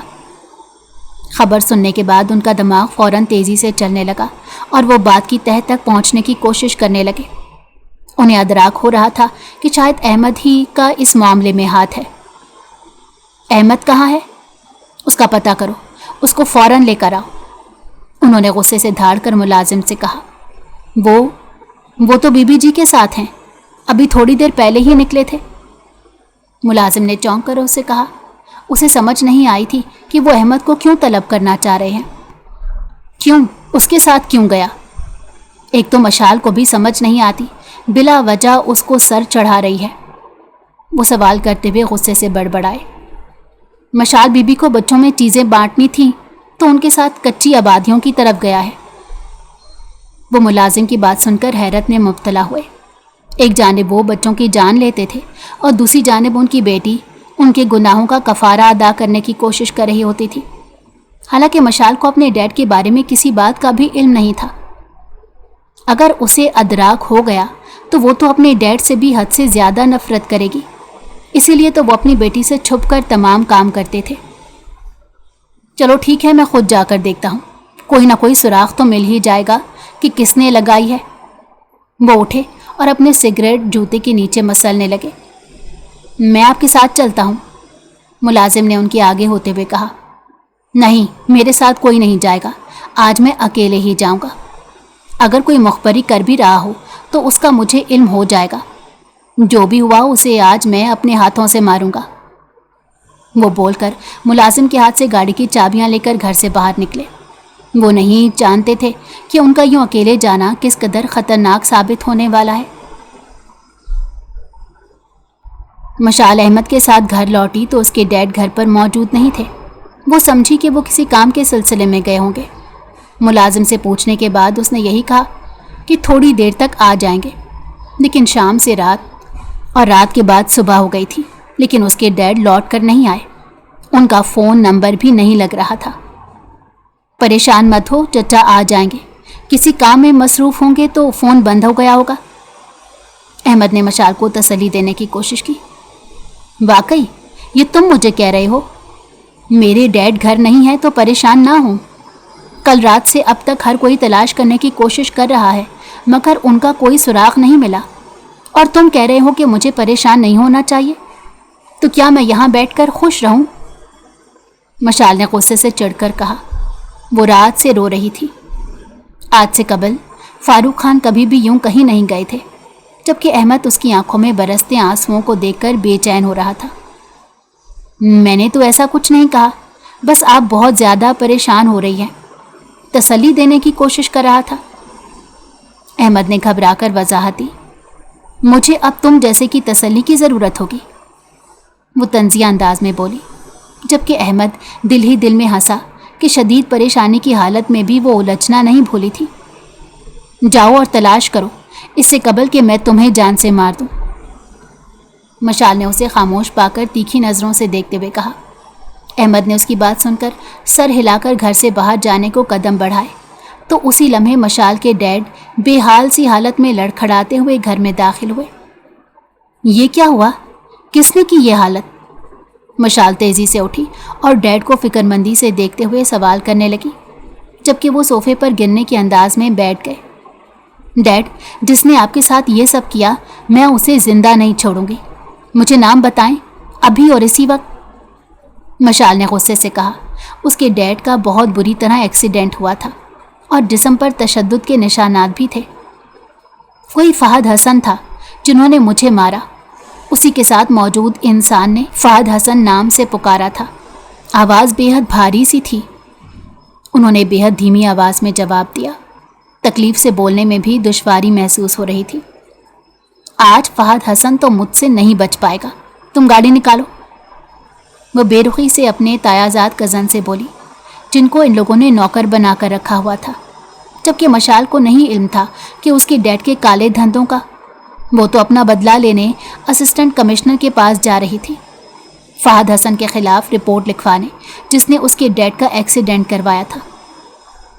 Speaker 1: خبر سننے کے بعد ان کا دماغ فوراً تیزی سے چلنے لگا اور وہ بات کی تہہ تک پہنچنے کی کوشش کرنے لگے۔ انہیں ادراک ہو رہا تھا کہ شاید احمد ہی کا اس معاملے میں ہاتھ ہے۔ احمد کہاں ہے؟ اس کا پتہ کرو، اس کو فوراً لے کر آؤ، انہوں نے غصے سے دھاڑ کر ملازم سے کہا۔ وہ تو بی بی جی کے ساتھ ہیں، ابھی تھوڑی دیر پہلے ہی نکلے تھے، ملازم نے چونک کر اسے کہا۔ اسے سمجھ نہیں آئی تھی کہ وہ احمد کو کیوں طلب کرنا چاہ رہے ہیں، کیوں اس کے ساتھ کیوں گیا۔ ایک تو مشال کو بھی سمجھ نہیں آتی، بلا وجہ اس کو سر چڑھا رہی ہے۔ وہ سوال کرتے ہوئے غصے سے بڑبڑائے۔ مشال بی بی کو بچوں میں چیزیں بانٹنی تھیں تو ان کے ساتھ کچی آبادیوں کی طرف گیا ہے۔ وہ ملازم کی بات سن کر حیرت میں مبتلا ہوئے۔ ایک جانب وہ بچوں کی جان لیتے تھے اور دوسری جانب ان کی بیٹی ان کے گناہوں کا کفارہ ادا کرنے کی کوشش کر رہی ہوتی تھی۔ हालांकि मशाल को अपने डैड के बारे में किसी बात का भी इल्म नहीं था। अगर उसे अदराक हो गया तो वो तो अपने डैड से भी हद से ज़्यादा नफरत करेगी, इसीलिए तो वो अपनी बेटी से छुपकर तमाम काम करते थे। चलो ठीक है, मैं खुद जाकर देखता हूँ, कोई ना कोई सुराग तो मिल ही जाएगा कि किसने लगाई है। वो उठे और अपने सिगरेट जूते के नीचे मसलने लगे। मैं आपके साथ चलता हूँ, मुलाजिम ने उनके आगे होते हुए कहा। नहीं, मेरे साथ कोई नहीं जाएगा, आज मैं अकेले ही जाऊँगा। अगर कोई मुखबरी कर भी रहा हो तो उसका मुझे इल्म हो जाएगा। जो भी हुआ उसे आज मैं अपने हाथों से मारूंगा। वो बोलकर मुलाजिम के हाथ से गाड़ी की चाबियां लेकर घर से बाहर निकले। वो नहीं जानते थे कि उनका यूं अकेले जाना किस कदर खतरनाक साबित होने वाला है। मशाल अहमद के साथ घर लौटी तो उसके डैड घर पर मौजूद नहीं थे। वो समझी कि वो किसी काम के सिलसिले में गए होंगे। मुलाजिम से पूछने के बाद उसने यही कहा कि थोड़ी देर तक आ जाएंगे, लेकिन शाम से रात और रात के बाद सुबह हो गई थी, लेकिन उसके डैड लौट कर नहीं आए। उनका फ़ोन नंबर भी नहीं लग रहा था। परेशान मत हो, चचा आ जाएंगे, किसी काम में मसरूफ़ होंगे तो फ़ोन बंद हो गया होगा। अहमद ने मशाल को तसल्ली देने की कोशिश की। वाकई ये तुम मुझे कह रहे हो? मेरे डैड घर नहीं है तो परेशान ना हो। कल रात से अब तक हर कोई तलाश करने की कोशिश कर रहा है, मगर उनका कोई सुराग नहीं मिला, और तुम कह रहे हो कि मुझे परेशान नहीं होना चाहिए। तो क्या मैं यहाँ बैठकर खुश रहूं? मशाल ने गुस्से से चिढ़कर कहा। वो रात से रो रही थी। आज से कबल फारूक खान कभी भी यूं कहीं नहीं गए थे, जबकि अहमद उसकी आंखों में बरसते आंसुओं को देखकर बेचैन हो रहा था। मैंने तो ऐसा कुछ नहीं कहा, बस आप बहुत ज़्यादा परेशान हो रही हैं, तसल्ली देने की कोशिश कर रहा था। अहमद ने घबराकर वजाहत दी। मुझे अब तुम जैसे की तसल्ली की ज़रूरत होगी, वो तंजिया अंदाज में बोली, जबकि अहमद दिल ही दिल में हंसा कि शदीद परेशानी की हालत में भी वो उलझना नहीं भूली थी। जाओ और तलाश करो, इससे कबल कि मैं तुम्हें जान से मार दूं। मशाल ने उसे खामोश पाकर तीखी नज़रों से देखते हुए कहा। अहमद ने उसकी बात सुनकर सर हिलाकर घर से बाहर जाने को कदम बढ़ाए तो उसी लम्हे मशाल के डैड बेहाल सी हालत में लड़खड़ाते हुए घर में दाखिल हुए। ये क्या हुआ? किसने की ये हालत? मशाल तेज़ी से उठी और डैड को फिक्रमंदी से देखते हुए सवाल करने लगी, जबकि वो सोफे पर गिरने के अंदाज में बैठ गए। डैड, जिसने आपके साथ ये सब किया, मैं उसे ज़िंदा नहीं छोड़ूंगी। मुझे नाम बताएं, अभी और इसी वक्त। मशाल ने गुस्से से कहा। उसके डैड का बहुत बुरी तरह एक्सीडेंट हुआ था और जिस्म पर तशद्दुद के निशानात भी थे। कोई फहद हसन था जिन्होंने मुझे मारा। उसी के साथ मौजूद इंसान ने फहद हसन नाम से पुकारा था। आवाज़ बेहद भारी सी थी। उन्होंने बेहद धीमी आवाज़ में जवाब दिया। तकलीफ़ से बोलने में भी दुश्वारी महसूस हो रही थी। आज फहद हसन तो मुझसे नहीं बच पाएगा, तुम गाड़ी निकालो। वो बेरुखी से अपने तायाजाद कज़न से बोली, जिनको इन लोगों ने नौकर बनाकर रखा हुआ था, जबकि मशाल को नहीं इल्म था कि उसके डैड के काले धंधों का। वो तो अपना बदला लेने असिस्टेंट कमिश्नर के पास जा रही थी, फहद हसन के ख़िलाफ़ रिपोर्ट लिखवाने, जिसने उसके डैड का एक्सीडेंट करवाया था।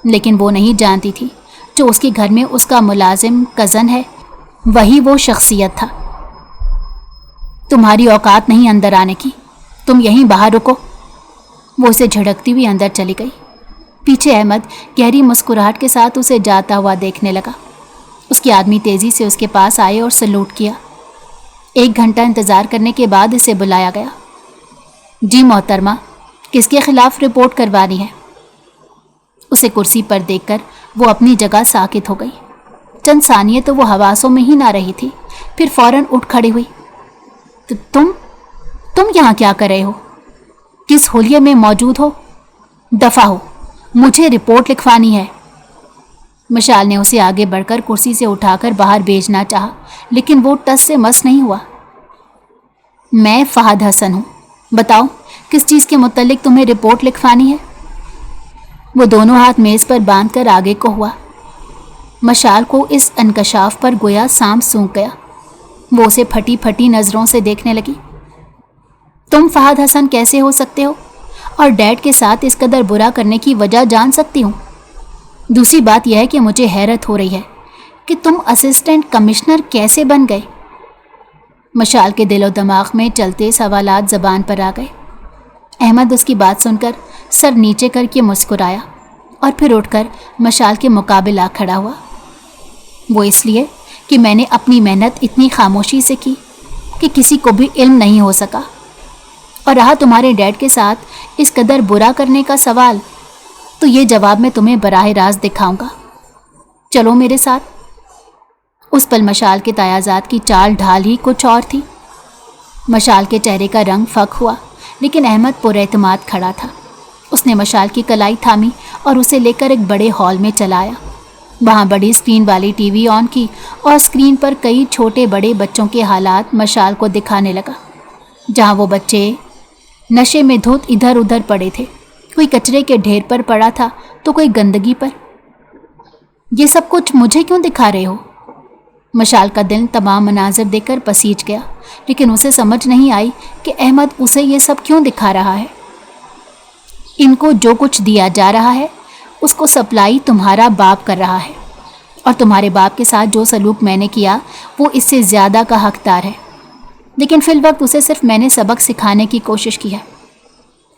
Speaker 1: लेकिन वो नहीं जानती थी जो उसके घर में उसका मुलाजिम कज़न है, वही वो शख्सियत था। तुम्हारी औकात नहीं अंदर आने की, तुम यहीं बाहर रुको। वो उसे झड़कती हुई अंदर चली गई। पीछे अहमद गहरी मुस्कुराहट के साथ उसे जाता हुआ देखने लगा। उसके आदमी तेज़ी से उसके पास आए और सलूट किया। 1 घंटा इंतज़ार करने के बाद इसे बुलाया गया। जी मोहतरमा, किसके खिलाफ रिपोर्ट करवानी है? उसे कुर्सी पर देखकर वो अपनी जगह साकित हो गई। चंद सानिये तो वो हवासों में ही ना रही थी, फिर फौरन उठ खड़ी हुई। तुम यहाँ क्या कर रहे हो? किस होलिये में मौजूद हो? दफा हो, मुझे रिपोर्ट लिखवानी है। मशाल ने उसे आगे बढ़कर कुर्सी से उठाकर बाहर भेजना चाहा, लेकिन वो टस से मस नहीं हुआ। मैं फहद हसन हूँ, बताओ किस चीज़ के मुतल्लिक तुम्हें रिपोर्ट लिखवानी है? वो दोनों हाथ मेज़ पर बांधकर आगे को हुआ। मशाल को इस इंकशाफ पर गोया सांप सूंघ गया। वो उसे फटी फटी नज़रों से देखने लगी। तुम फहद हसन कैसे हो सकते हो? और डैड के साथ इस कदर बुरा करने की वजह जान सकती हूँ। दूसरी बात यह है कि मुझे हैरत हो रही है कि तुम असिस्टेंट कमिश्नर कैसे बन गए। मशाल के दिलो दिमाग में चलते सवालात ज़बान पर आ गए। अहमद उसकी बात सुनकर सर नीचे करके मुस्कुराया और फिर उठकर मशाल के मुकाबिल आ खड़ा हुआ। वो इसलिए कि मैंने अपनी मेहनत इतनी खामोशी से की कि किसी को भी इल्म नहीं हो सका। और रहा तुम्हारे डैड के साथ इस कदर बुरा करने का सवाल, तो ये जवाब मैं तुम्हें बराह रास्त दिखाऊंगा। चलो मेरे साथ। उस पल मशाल के तायाजात की चाल ढाल ही कुछ और थी। मशाल के चेहरे का रंग फक हुआ, लेकिन अहमद पुरएतमाद खड़ा था। उसने मशाल की कलाई थामी और उसे लेकर एक बड़े हॉल में चलाया। वहाँ बड़ी स्क्रीन वाली टीवी ऑन की और स्क्रीन पर कई छोटे बड़े बच्चों के हालात मशाल को दिखाने लगा। जहाँ वो बच्चे नशे में धुत इधर उधर पड़े थे, कोई कचरे के ढेर पर पड़ा था तो कोई गंदगी पर। ये सब कुछ मुझे क्यों दिखा रहे हो? मशाल का दिल तमाम मनाजिर देखकर पसीज गया, लेकिन उसे समझ नहीं आई कि अहमद उसे ये सब क्यों दिखा रहा है। इनको जो कुछ दिया जा रहा है उसको सप्लाई तुम्हारा बाप कर रहा है, और तुम्हारे बाप के साथ जो सलूक मैंने किया वो इससे ज़्यादा का हकदार है। लेकिन फिल वक्त उसे सिर्फ मैंने सबक सिखाने की कोशिश की है।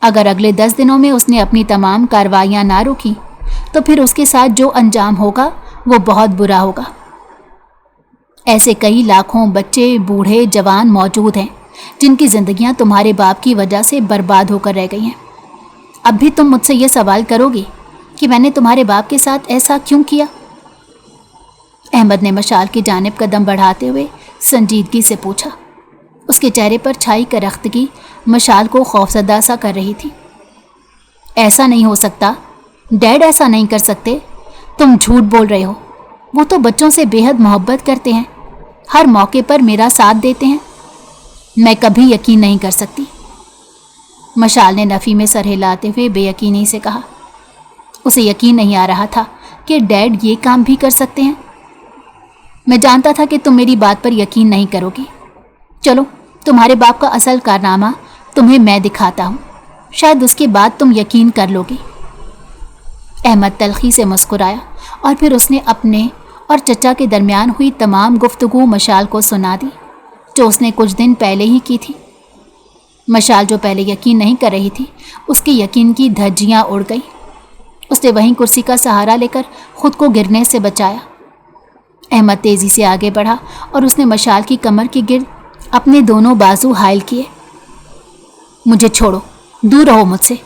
Speaker 1: अगर अगले 10 दिनों में उसने अपनी तमाम कार्रवाइयाँ ना रोकी तो फिर उसके साथ जो अंजाम होगा वो बहुत बुरा होगा। ऐसे कई लाखों बच्चे, बूढ़े, जवान मौजूद हैं जिनकी ज़िंदगियाँ तुम्हारे बाप की वजह से बर्बाद होकर रह गई हैं। अब भी तुम मुझसे ये सवाल करोगी कि मैंने तुम्हारे बाप के साथ ऐसा क्यों किया? अहमद ने मशाल की जानिब कदम बढ़ाते हुए संजीदगी से पूछा। उसके चेहरे पर छाई करख्तगी मशाल को खौफजदा सा कर रही थी। ऐसा नहीं हो सकता, डैड ऐसा नहीं कर सकते। तुम झूठ बोल रहे हो। वो तो बच्चों से बेहद मोहब्बत करते हैं, हर मौके पर मेरा साथ देते हैं। मैं कभी यकीन नहीं कर सकती। मशाल ने नफ़ी में सर हिलाते हुए बेयकीनी से कहा। उसे यकीन नहीं आ रहा था कि डैड ये काम भी कर सकते हैं। मैं जानता था कि तुम मेरी बात पर यकीन नहीं करोगी। चलो, तुम्हारे बाप का असल कारनामा तुम्हें मैं दिखाता हूँ, शायद उसके बाद तुम यकीन कर लोगी। अहमद तलखी से मुस्कुराया और फिर उसने अपने और चचा के दरमियान हुई तमाम गुफ्तगू मशाल को सुना दी, जो उसने कुछ दिन पहले ही की थी। मशाल जो पहले यकीन नहीं कर रही थी, उसके यकीन की धज्जियाँ उड़ गई। उसने वहीं कुर्सी का सहारा लेकर खुद को गिरने से बचाया। अहमद तेज़ी से आगे बढ़ा और उसने मशाल की कमर के गिर्द अपने दोनों बाजू हायल किए। मुझे छोड़ो, दूर रहो मुझसे।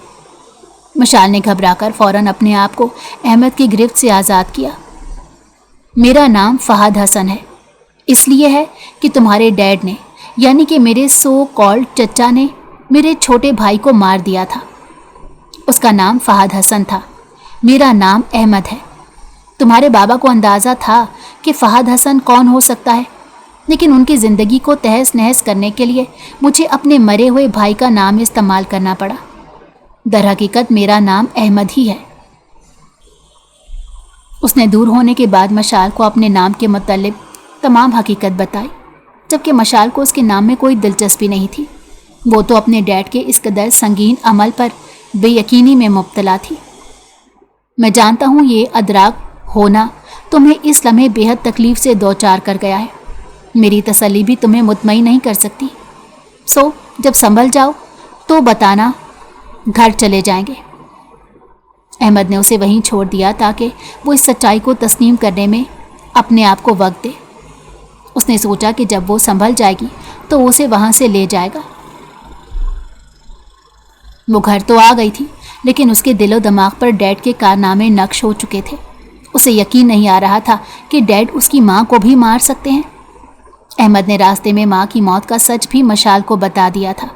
Speaker 1: मशाल ने घबराकर फौरन अपने आप को अहमद की गिरफ्त से आज़ाद किया। मेरा नाम फहद हसन है, इसलिए है कि तुम्हारे डैड ने, यानी कि मेरे सो कॉल्ड चचा ने, मेरे छोटे भाई को मार दिया था। उसका नाम फहद हसन था, मेरा नाम अहमद है। तुम्हारे बाबा को अंदाज़ा था कि फहद हसन कौन हो सकता है, लेकिन उनकी ज़िंदगी को तहस नहस करने के लिए मुझे अपने मरे हुए भाई का नाम इस्तेमाल करना पड़ा। दरहकीकत मेरा नाम अहमद ही है। उसने दूर होने के बाद मशाल को अपने नाम के मुतल्लिक तमाम हकीकत बताई, जबकि मशाल को उसके नाम में कोई दिलचस्पी नहीं थी। वो तो अपने डैड के इस कदर संगीन अमल पर बेयकीनी में मुब्तला थी। मैं जानता हूँ ये अदराक होना तुम्हें इस लम्हे बेहद तकलीफ़ से दो चार कर गया है। मेरी तसल्ली भी तुम्हें मुतमईन नहीं कर सकती। सो जब संभल जाओ तो बताना, घर चले जाएंगे। अहमद ने उसे वहीं छोड़ दिया ताकि वो इस सच्चाई को तस्लीम करने में अपने आप को वक्त दे। उसने सोचा कि जब वो संभल जाएगी तो उसे वहाँ से ले जाएगा। वो घर तो आ गई थी, लेकिन उसके दिलो दिमाग पर डैड के कारनामे नक्श हो चुके थे। उसे यकीन नहीं आ रहा था कि डैड उसकी माँ को भी मार सकते हैं। अहमद ने रास्ते में माँ की मौत का सच भी मशाल को बता दिया था।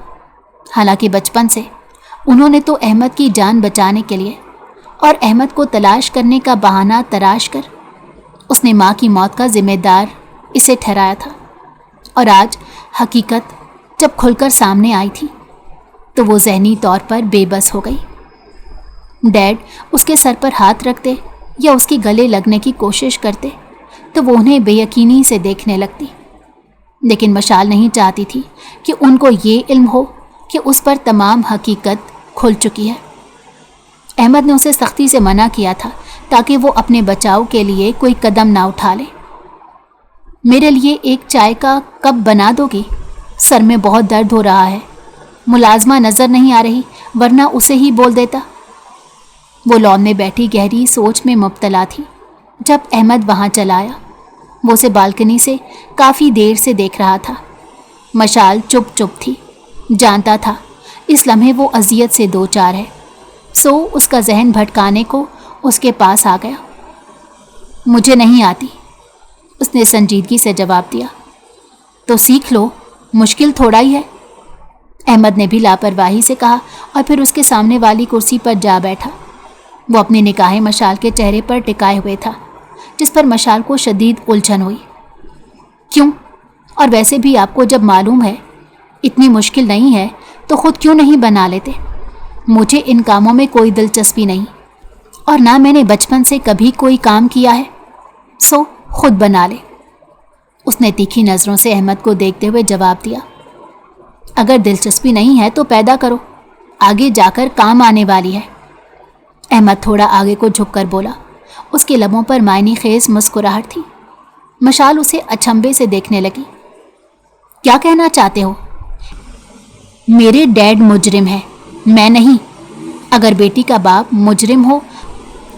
Speaker 1: हालांकि बचपन से उन्होंने तो अहमद की जान बचाने के लिए और अहमद को तलाश करने का बहाना तराश कर उसने माँ की मौत का जिम्मेदार इसे ठहराया था। और आज हकीकत जब खुलकर सामने आई थी तो वो ज़हनी तौर पर बेबस हो गई। डैड उसके सर पर हाथ रखते या उसके गले लगने की कोशिश करते तो वो उन्हें बेयकीनी से देखने लगती, लेकिन मशाल नहीं चाहती थी कि उनको ये इल्म हो कि उस पर तमाम हकीकत खुल चुकी है। अहमद ने उसे सख्ती से मना किया था ताकि वो अपने बचाव के लिए कोई कदम ना उठा ले। मेरे लिए एक चाय का कप बना दोगी? सर में बहुत दर्द हो रहा है। मुलाजमा नज़र नहीं आ रही, वरना उसे ही बोल देता। वो लॉन में बैठी गहरी सोच में मुब्तला थी जब अहमद वहाँ चला आया। वो उसे बालकनी से काफ़ी देर से देख रहा था। मशाल चुप चुप थी। जानता था इस लम्हे वो अजियत से दो चार है, सो उसका जहन भटकाने को उसके पास आ गया। मुझे नहीं आती, उसने संजीदगी से जवाब दिया। तो सीख लो, मुश्किल थोड़ा ही है। अहमद ने भी लापरवाही से कहा और फिर उसके सामने वाली कुर्सी पर जा बैठा। वो अपनी निगाहें मशाल के चेहरे पर टिकाए हुए था, जिस पर मशाल को शदीद उलझन हुई। क्यों? और वैसे भी आपको जब मालूम है इतनी मुश्किल नहीं है तो खुद क्यों नहीं बना लेते? मुझे इन कामों में कोई दिलचस्पी नहीं, और ना मैंने बचपन से कभी कोई काम किया है, सो खुद बना ले। उसने तीखी नज़रों से अहमद को देखते हुए जवाब दिया। अगर दिलचस्पी नहीं है तो पैदा करो, आगे जाकर काम आने वाली है। अहमद थोड़ा आगे को झुककर बोला। उसके लबों पर मायने खेज मुस्कुराहट थी। मशाल उसे अचंभे से देखने लगी। क्या कहना चाहते हो? मेरे डैड मुजरिम है, मैं नहीं। अगर बेटी का बाप मुजरिम हो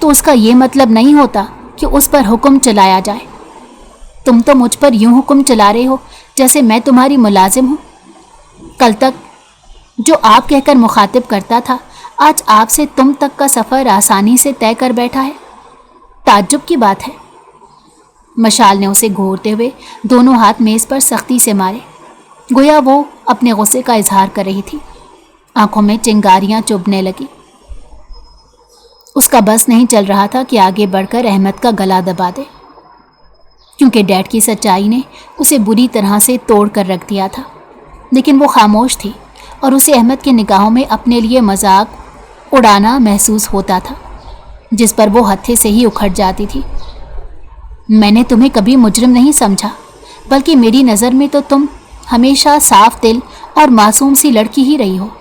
Speaker 1: तो उसका ये मतलब नहीं होता कि उस पर हुक्म चलाया जाए। तुम तो मुझ पर यूं हुक्म चला रहे हो जैसे मैं तुम्हारी मुलाजिम हूँ। कल तक जो आप कहकर मुखातिब करता था, आज आपसे तुम तक का सफ़र आसानी से तय कर बैठा है। ताज्जुब की बात है। मशाल ने उसे घूरते हुए दोनों हाथ मेज़ पर सख्ती से मारे, गोया वो अपने गुस्से का इजहार कर रही थी। आंखों में चिंगारियां चुभने लगी। उसका बस नहीं चल रहा था कि आगे बढ़कर अहमद का गला दबा दे, क्योंकि डैड की सच्चाई ने उसे बुरी तरह से तोड़ कर रख दिया था। लेकिन वो खामोश थी और उसे अहमद की निगाहों में अपने लिए मजाक उड़ाना महसूस होता था, जिस पर वो हत्थे से ही उखड़ जाती थी। मैंने तुम्हें कभी मुजरिम नहीं समझा, बल्कि मेरी नज़र में तो तुम हमेशा साफ दिल और मासूम सी लड़की ही रही हो।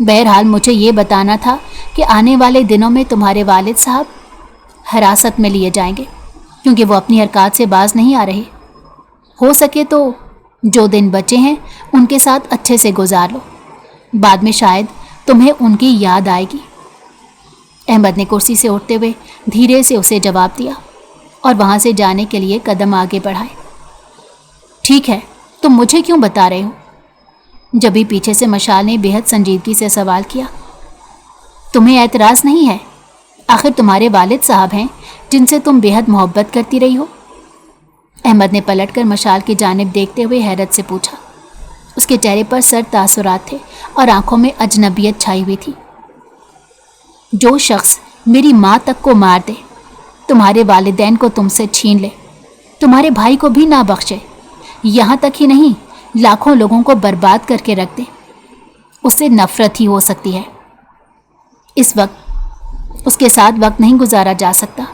Speaker 1: बहरहाल मुझे ये बताना था कि आने वाले दिनों में तुम्हारे वालिद साहब हिरासत में लिए जाएंगे, क्योंकि वो अपनी हरकत से बाज नहीं आ रहे। हो सके तो जो दिन बचे हैं उनके साथ अच्छे से गुजार लो, बाद में शायद तुम्हें उनकी याद आएगी। अहमद ने कुर्सी से उठते हुए धीरे से उसे जवाब दिया और वहाँ से जाने के लिए कदम आगे बढ़ाए। ठीक है, तुम मुझे क्यों बता रहे हो? जब भी पीछे से मशाल ने बेहद संजीदगी से सवाल किया। तुम्हें एतराज़ नहीं है? आखिर तुम्हारे वालिद साहब हैं जिनसे तुम बेहद मोहब्बत करती रही हो। अहमद ने पलटकर मशाल की जानिब देखते हुए हैरत से पूछा। उसके चेहरे पर सर्द तासुरात थे और आंखों में अजनबियत छाई हुई थी। जो शख्स मेरी माँ तक को मार दे, तुम्हारे वालिदैन को तुमसे छीन ले, तुम्हारे भाई को भी ना बख्शे, यहाँ तक ही नहीं लाखों लोगों को बर्बाद करके रख दे, उससे नफरत ही हो सकती है। इस वक्त उसके साथ वक्त नहीं गुजारा जा सकता।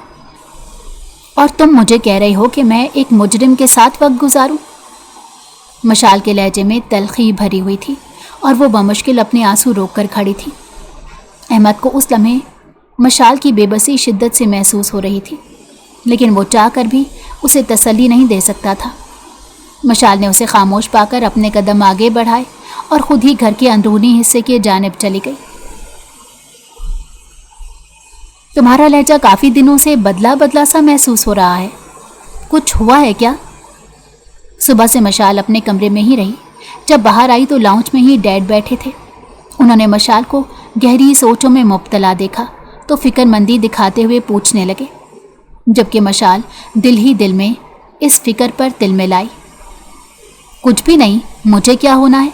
Speaker 1: और तुम मुझे कह रही हो कि मैं एक मुजरिम के साथ वक्त गुजारूं? मशाल के लहजे में तलखी भरी हुई थी और वो बमुश्किल अपने आंसू रोककर खड़ी थी। अहमद को उस लम्हे मशाल की बेबसी शिद्दत से महसूस हो रही थी, लेकिन वो चाह कर भी उसे तसल्ली नहीं दे सकता था। मशाल ने उसे खामोश पाकर अपने कदम आगे बढ़ाए और खुद ही घर के अंदरूनी हिस्से की जानिब चली गई। तुम्हारा लहजा काफ़ी दिनों से बदला बदला सा महसूस हो रहा है, कुछ हुआ है क्या? सुबह से मशाल अपने कमरे में ही रही। जब बाहर आई तो लाउंज में ही डैड बैठे थे। उन्होंने मशाल को गहरी सोचों में मुब्तला देखा तो फिक्रमंदी दिखाते हुए पूछने लगे, जबकि मशाल दिल ही दिल में इस फिक्र पर तिलमिलाई। कुछ भी नहीं, मुझे क्या होना है?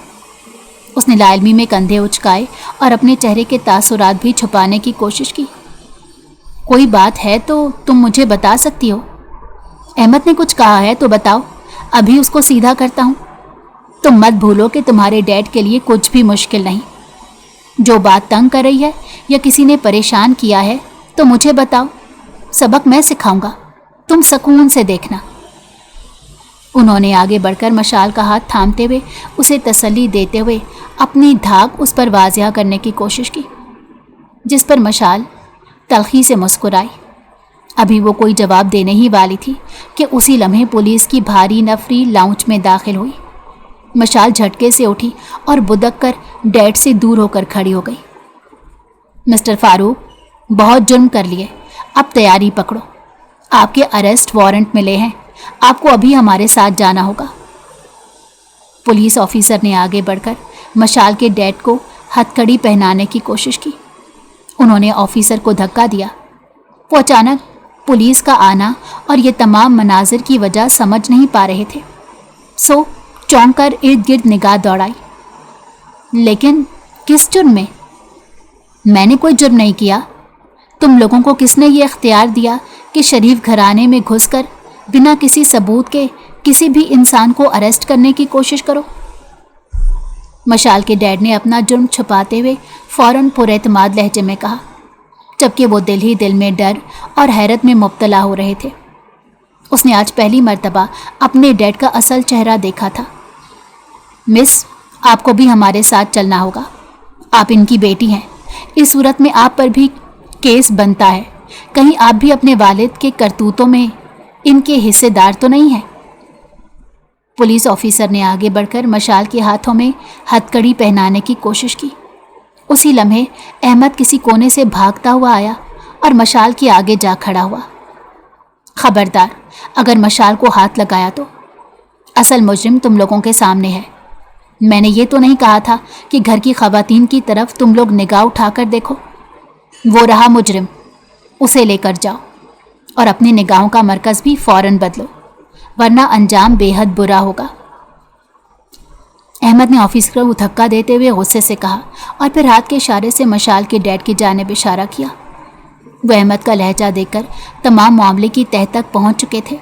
Speaker 1: उसने लाइल्मी में कंधे उचकाए और अपने चेहरे के तासुरात भी छुपाने की कोशिश की। कोई बात है तो तुम मुझे बता सकती हो। अहमद ने कुछ कहा है तो बताओ, अभी उसको सीधा करता हूँ। तुम मत भूलो कि तुम्हारे डैड के लिए कुछ भी मुश्किल नहीं। जो बात तंग कर रही है या किसी ने परेशान किया है तो मुझे बताओ, सबक मैं सिखाऊंगा, तुम सुकून से देखना। انہوں نے آگے بڑھ کر مشال کا ہاتھ تھامتے ہوئے اسے تسلی دیتے ہوئے اپنی دھاک اس پر واضح کرنے کی کوشش کی، جس پر مشال تلخی سے مسکرائی۔ ابھی وہ کوئی جواب دینے ہی والی تھی کہ اسی لمحے پولیس کی بھاری نفری لاؤنج میں داخل ہوئی۔ مشال جھٹکے سے اٹھی اور بدک کر ڈیڈ سے دور ہو کر کھڑی ہو گئی۔ مسٹر فاروق، بہت جرم کر لیے، اب تیاری پکڑو، آپ کے اریسٹ وارنٹ ملے ہیں، آپ کو ابھی ہمارے ساتھ جانا ہوگا۔ پولیس آفیسر نے آگے بڑھ کر مشال کے ڈیڈ کو ہتھ کڑی پہنانے کی کوشش کی۔ انہوں نے آفیسر کو دھکا دیا۔ وہ اچانک پولیس کا آنا اور یہ تمام مناظر کی وجہ سمجھ نہیں پا رہے تھے، سو چونک کر ارد گرد نگاہ دوڑائی۔ لیکن کس جرم میں نے کوئی جرم نہیں کیا۔ تم لوگوں کو کس نے یہ اختیار دیا کہ شریف گھرانے میں گھس کر بنا کسی ثبوت کے کسی بھی انسان کو اریسٹ کرنے کی کوشش کرو؟ مشال کے ڈیڈ نے اپنا جرم چھپاتے ہوئے فوراً پر اعتماد لہجے میں کہا، جبکہ وہ دل ہی دل میں ڈر اور حیرت میں مبتلا ہو رہے تھے۔ اس نے آج پہلی مرتبہ اپنے ڈیڈ کا اصل چہرہ دیکھا تھا۔ مس، آپ کو بھی ہمارے ساتھ چلنا ہوگا، آپ ان کی بیٹی ہیں، اس صورت میں آپ پر بھی کیس بنتا ہے، کہیں آپ بھی اپنے والد کے کرتوتوں میں ان کے حصے دار تو نہیں ہیں؟ پولیس آفیسر نے آگے بڑھ کر مشال کے ہاتھوں میں ہتھ کڑی پہنانے کی کوشش کی۔ اسی لمحے احمد کسی کونے سے بھاگتا ہوا آیا اور مشال کے آگے جا کھڑا ہوا۔ خبردار، اگر مشال کو ہاتھ لگایا تو اصل مجرم تم لوگوں کے سامنے ہے۔ میں نے یہ تو نہیں کہا تھا کہ گھر کی خواتین کی طرف تم لوگ نگاہ اٹھا کر دیکھو۔ وہ رہا مجرم، اسے لے کر جاؤ اور اپنی نگاہوں کا مرکز بھی فوراً بدلو، ورنہ انجام بے حد برا ہوگا۔ احمد نے آفیسر کو دھکا دیتے ہوئے غصے سے کہا اور پھر ہاتھ کے اشارے سے مشال کے ڈیڈ کی جانب اشارہ کیا۔ وہ احمد کا لہجہ دیکھ کر تمام معاملے کی تہہ تک پہنچ چکے تھے۔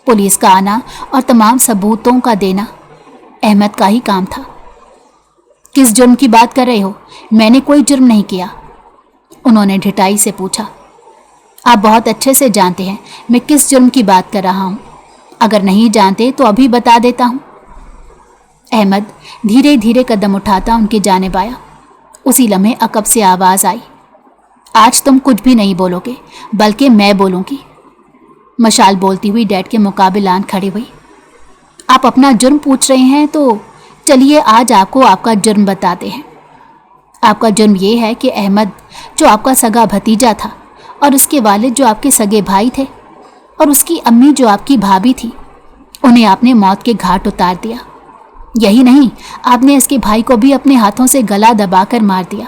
Speaker 1: پولیس کا آنا اور تمام ثبوتوں کا دینا احمد کا ہی کام تھا۔ کس جرم کی بات کر رہے ہو؟ میں نے کوئی جرم نہیں کیا، انہوں نے ڈھٹائی سے پوچھا۔ آپ بہت اچھے سے جانتے ہیں میں کس جرم کی بات کر رہا ہوں، اگر نہیں جانتے تو ابھی بتا دیتا ہوں۔ احمد دھیرے دھیرے قدم اٹھاتا ان کی جانب آیا۔ اسی لمحے عقب سے آواز آئی، آج تم کچھ بھی نہیں بولو گے بلکہ میں بولوں گی۔ مشال بولتی ہوئی ڈیڈ کے مقابل آن کھڑی ہوئی۔ آپ اپنا جرم پوچھ رہے ہیں تو چلیے آج آپ کو آپ کا جرم بتاتے ہیں۔ آپ کا جرم یہ ہے کہ احمد جو آپ کا سگا بھتیجا تھا اور اس کے والد جو آپ کے سگے بھائی تھے اور اس کی امی جو آپ کی بھابھی تھی، انہیں آپ نے موت کے گھاٹ اتار دیا۔ یہی نہیں، آپ نے اس کے بھائی کو بھی اپنے ہاتھوں سے گلا دبا کر مار دیا،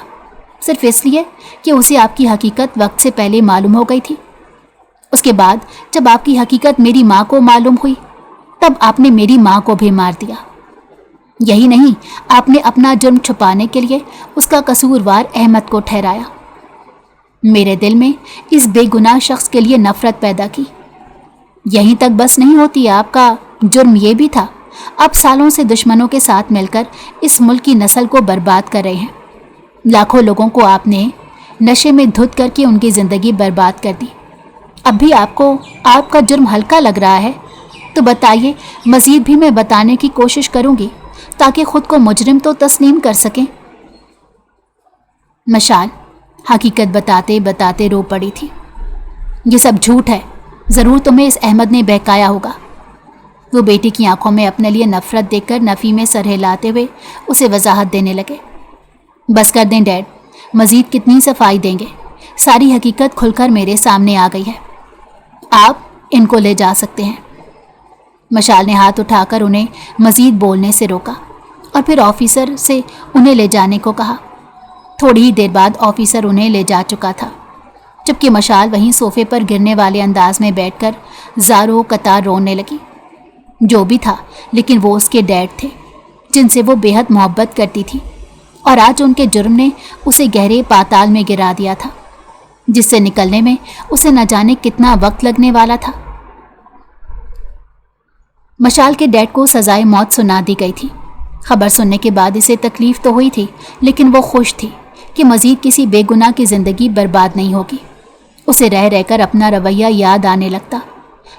Speaker 1: صرف اس لیے کہ اسے آپ کی حقیقت وقت سے پہلے معلوم ہو گئی تھی۔ اس کے بعد جب آپ کی حقیقت میری ماں کو معلوم ہوئی تب آپ نے میری ماں کو بھی مار دیا۔ یہی نہیں، آپ نے اپنا جرم چھپانے کے لیے اس کا قصوروار احمد کو ٹھہرایا۔ میرے دل میں اس بے گناہ شخص کے لیے نفرت پیدا کی۔ یہیں تک بس نہیں ہوتی، آپ کا جرم یہ بھی تھا، اب سالوں سے دشمنوں کے ساتھ مل کر اس ملک کی نسل کو برباد کر رہے ہیں۔ لاکھوں لوگوں کو آپ نے نشے میں دھت کر کے ان کی زندگی برباد کر دی۔ اب بھی آپ کو آپ کا جرم ہلکا لگ رہا ہے تو بتائیے، مزید بھی میں بتانے کی کوشش کروں گی تاکہ خود کو مجرم تو تسلیم کر سکیں۔ مشال حقیقت بتاتے بتاتے رو پڑی تھی۔ یہ سب جھوٹ ہے، ضرور تمہیں اس احمد نے بہکایا ہوگا۔ وہ بیٹی کی آنکھوں میں اپنے لیے نفرت دیکھ کر نفی میں سر ہلاتے ہوئے اسے وضاحت دینے لگے۔ بس کر دیں ڈیڈ، مزید کتنی صفائی دیں گے؟ ساری حقیقت کھل کر میرے سامنے آ گئی ہے، آپ ان کو لے جا سکتے ہیں۔ مشال نے ہاتھ اٹھا کر انہیں مزید بولنے سے روکا اور پھر آفیسر سے انہیں لے جانے کو کہا۔ تھوڑی ہی دیر بعد آفیسر انہیں لے جا چکا تھا، جبکہ مشال وہیں صوفے پر گرنے والے انداز میں بیٹھ کر زاروں قطار رونے لگی۔ جو بھی تھا، لیکن وہ اس کے ڈیڈ تھے جن سے وہ بے حد محبت کرتی تھی، اور آج ان کے جرم نے اسے گہرے پاتال میں گرا دیا تھا، جس سے نکلنے میں اسے نہ جانے کتنا وقت لگنے والا تھا۔ مشال کے ڈیڈ کو سزائے موت سنا دی گئی تھی۔ خبر سننے کے بعد اسے تکلیف تو ہوئی تھی، لیکن وہ خوش تھی کہ مزید کسی بے گناہ کی زندگی برباد نہیں ہوگی۔ اسے رہ رہ کر اپنا رویہ یاد آنے لگتا،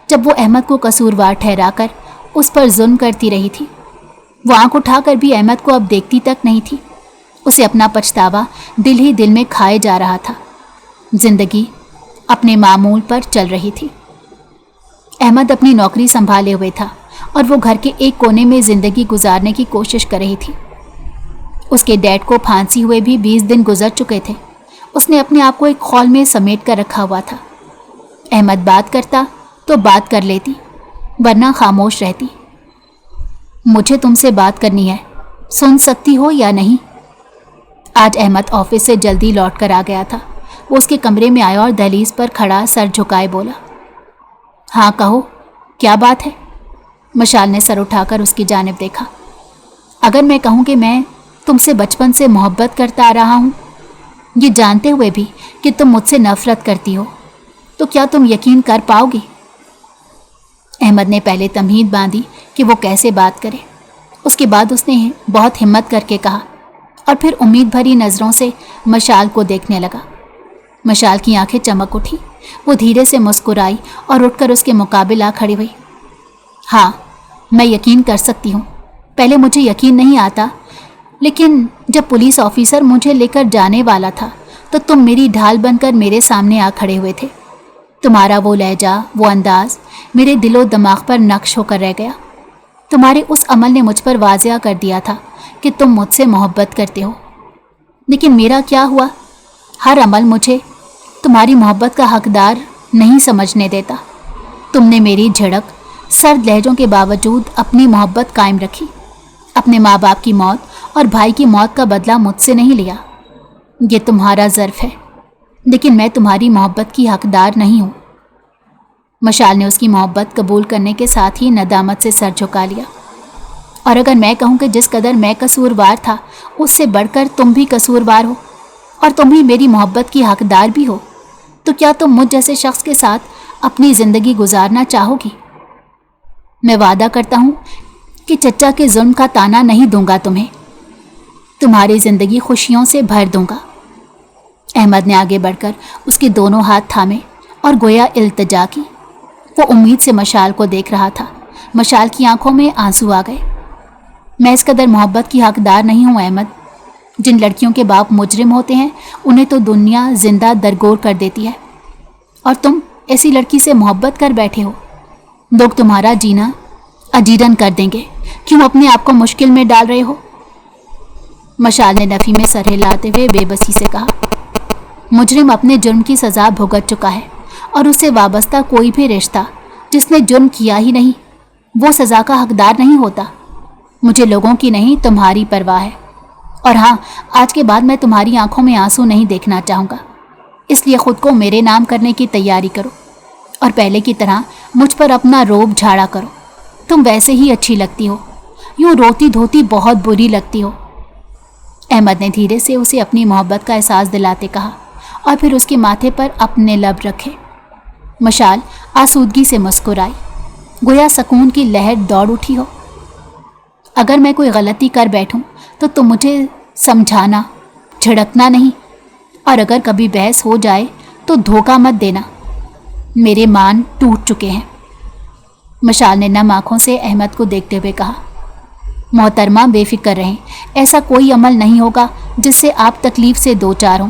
Speaker 1: جب وہ احمد کو قصوروار ٹھہرا کر उस पर जुल्म करती रही थी। वो आंख उठाकर भी अहमद को अब देखती तक नहीं थी। उसे अपना पछतावा दिल ही दिल में खाए जा रहा था। जिंदगी अपने मामूल पर चल रही थी। अहमद अपनी नौकरी संभाले हुए था और वो घर के एक कोने में जिंदगी गुजारने की कोशिश कर रही थी। उसके डैड को फांसी हुए भी 20 दिन गुजर चुके थे। उसने अपने आप को एक खौल में समेट कर रखा हुआ था। अहमद बात करता तो बात कर लेती, वरना खामोश रहती। मुझे तुमसे बात करनी है, सुन सकती हो या नहीं? आज अहमद ऑफिस से जल्दी लौट कर आ गया था। वो उसके कमरे में आया और दहलीज पर खड़ा सर झुकाए बोला, हाँ कहो, क्या बात है? मशाल ने सर उठाकर उसकी जानिब देखा। अगर मैं कहूँ कि मैं तुमसे बचपन से मोहब्बत करता आ रहा हूँ, ये जानते हुए भी कि तुम मुझसे नफरत करती हो, तो क्या तुम यकीन कर पाओगी? अहमद ने पहले तमहीद बांधी कि वो कैसे बात करे। उसके बाद उसने बहुत हिम्मत करके कहा और फिर उम्मीद भरी नज़रों से मशाल को देखने लगा। मशाल की आंखें चमक उठी। वो धीरे से मुस्कुराई और उठकर उसके मुकाबिल आ खड़ी हुई। हाँ, मैं यकीन कर सकती हूँ। पहले मुझे यकीन नहीं आता, लेकिन जब पुलिस ऑफिसर मुझे लेकर जाने वाला था तो तुम मेरी ढाल बनकर मेरे सामने आ खड़े हुए थे। तुम्हारा वो लहजा, वो अंदाज मेरे दिलो दिमाग पर नक्श होकर रह गया। तुम्हारे उस अमल ने मुझ पर वाज़िया कर दिया था कि तुम मुझसे मोहब्बत करते हो। लेकिन मेरा क्या हुआ? हर अमल मुझे तुम्हारी मोहब्बत का हकदार नहीं समझने देता। तुमने मेरी झड़क, सर्द लहजों के बावजूद अपनी मोहब्बत कायम रखी। अपने माँ बाप की मौत और भाई की मौत का बदला मुझसे नहीं लिया। ये तुम्हारा ज़र्फ है, लेकिन मैं तुम्हारी मोहब्बत की हकदार नहीं हूँ। मशाल ने उसकी मोहब्बत कबूल करने के साथ ही नदामत से सर झुका लिया। और अगर मैं कहूँ कि जिस कदर मैं कसूरवार था, उससे बढ़कर तुम भी कसूरवार हो और तुम ही मेरी मोहब्बत की हकदार भी हो, तो क्या तुम मुझ जैसे शख्स के साथ अपनी ज़िंदगी गुजारना चाहोगी? मैं वादा करता हूँ कि चच्चा के जुल्म का ताना नहीं दूंगा तुम्हें। तुम्हारी ज़िंदगी खुशियों से भर दूंगा। अहमद ने आगे बढ़कर उसके दोनों हाथ थामे और गोया इल्तिजा की। वो उम्मीद से मशाल को देख रहा था। मशाल की आंखों में आंसू आ गए। मैं इस कदर मोहब्बत की हकदार नहीं हूँ अहमद। जिन लड़कियों के बाप मुजरिम होते हैं, उन्हें तो दुनिया जिंदा दरगोर कर देती है, और तुम ऐसी लड़की से मोहब्बत कर बैठे हो। लोग तुम्हारा जीना अजीरन कर देंगे। क्यों अपने आप को मुश्किल में डाल रहे हो? मशाल ने नफ़ी में सर हिलाते हुए बेबसी से कहा, मुजरिम अपने जुर्म की सज़ा भुगत चुका है और उससे वाबस्ता कोई भी रिश्ता जिसने जुर्म किया ही नहीं, वो सज़ा का हकदार नहीं होता। मुझे लोगों की नहीं, तुम्हारी परवाह है। और हाँ, आज के बाद मैं तुम्हारी आंखों में आंसू नहीं देखना चाहूँगा। इसलिए ख़ुद को मेरे नाम करने की तैयारी करो और पहले की तरह मुझ पर अपना रोब झाड़ा करो। तुम वैसे ही अच्छी लगती हो, यूँ रोती धोती बहुत बुरी लगती हो। अहमद ने धीरे से उसे अपनी मोहब्बत का एहसास दिलाते कहा और फिर उसके माथे पर अपने लब रखे। मशाल आसूदगी से मुस्कुराई, गोया सुकून की लहर दौड़ उठी हो। अगर मैं कोई गलती कर बैठूं तो तुम मुझे समझाना, झिड़कना नहीं, और अगर कभी बहस हो जाए तो धोखा मत देना। मेरे मान टूट चुके हैं। मशाल ने नम आँखों से अहमद को देखते हुए कहा, मोहतरमा बेफिक्र रहें, ऐसा कोई अमल नहीं होगा जिससे आप तकलीफ़ से दो चार हों।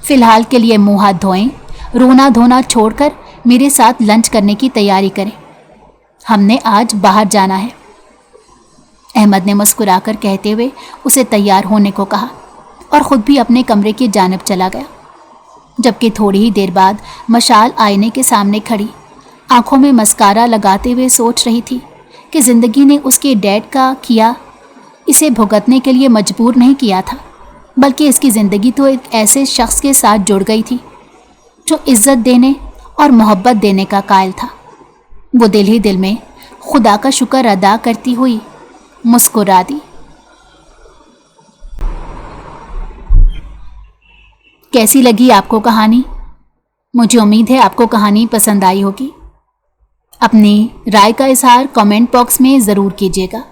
Speaker 1: फ़िलहाल के लिए मुँह हाथ धोएं, रोना धोना छोड़कर मेरे साथ लंच करने की तैयारी करें। हमने आज बाहर जाना है। अहमद ने मुस्कुराकर कहते हुए उसे तैयार होने को कहा और ख़ुद भी अपने कमरे की जानिब चला गया। जबकि थोड़ी ही देर बाद मशाल आईने के सामने खड़ी आंखों में मस्कारा लगाते हुए सोच रही थी कि ज़िंदगी ने उसके डैड का किया इसे भुगतने के लिए मजबूर नहीं किया था, बल्कि इसकी ज़िंदगी तो एक ऐसे शख्स के साथ जुड़ गई थी जो इज़्ज़त देने और मोहब्बत देने का कायल था। वो दिल ही दिल में खुदा का शुक्र अदा करती हुई मुस्कुरा दी। कैसी लगी आपको कहानी? मुझे उम्मीद है आपको कहानी पसंद आई होगी। अपनी राय का इजहार कमेंट बॉक्स में ज़रूर कीजिएगा।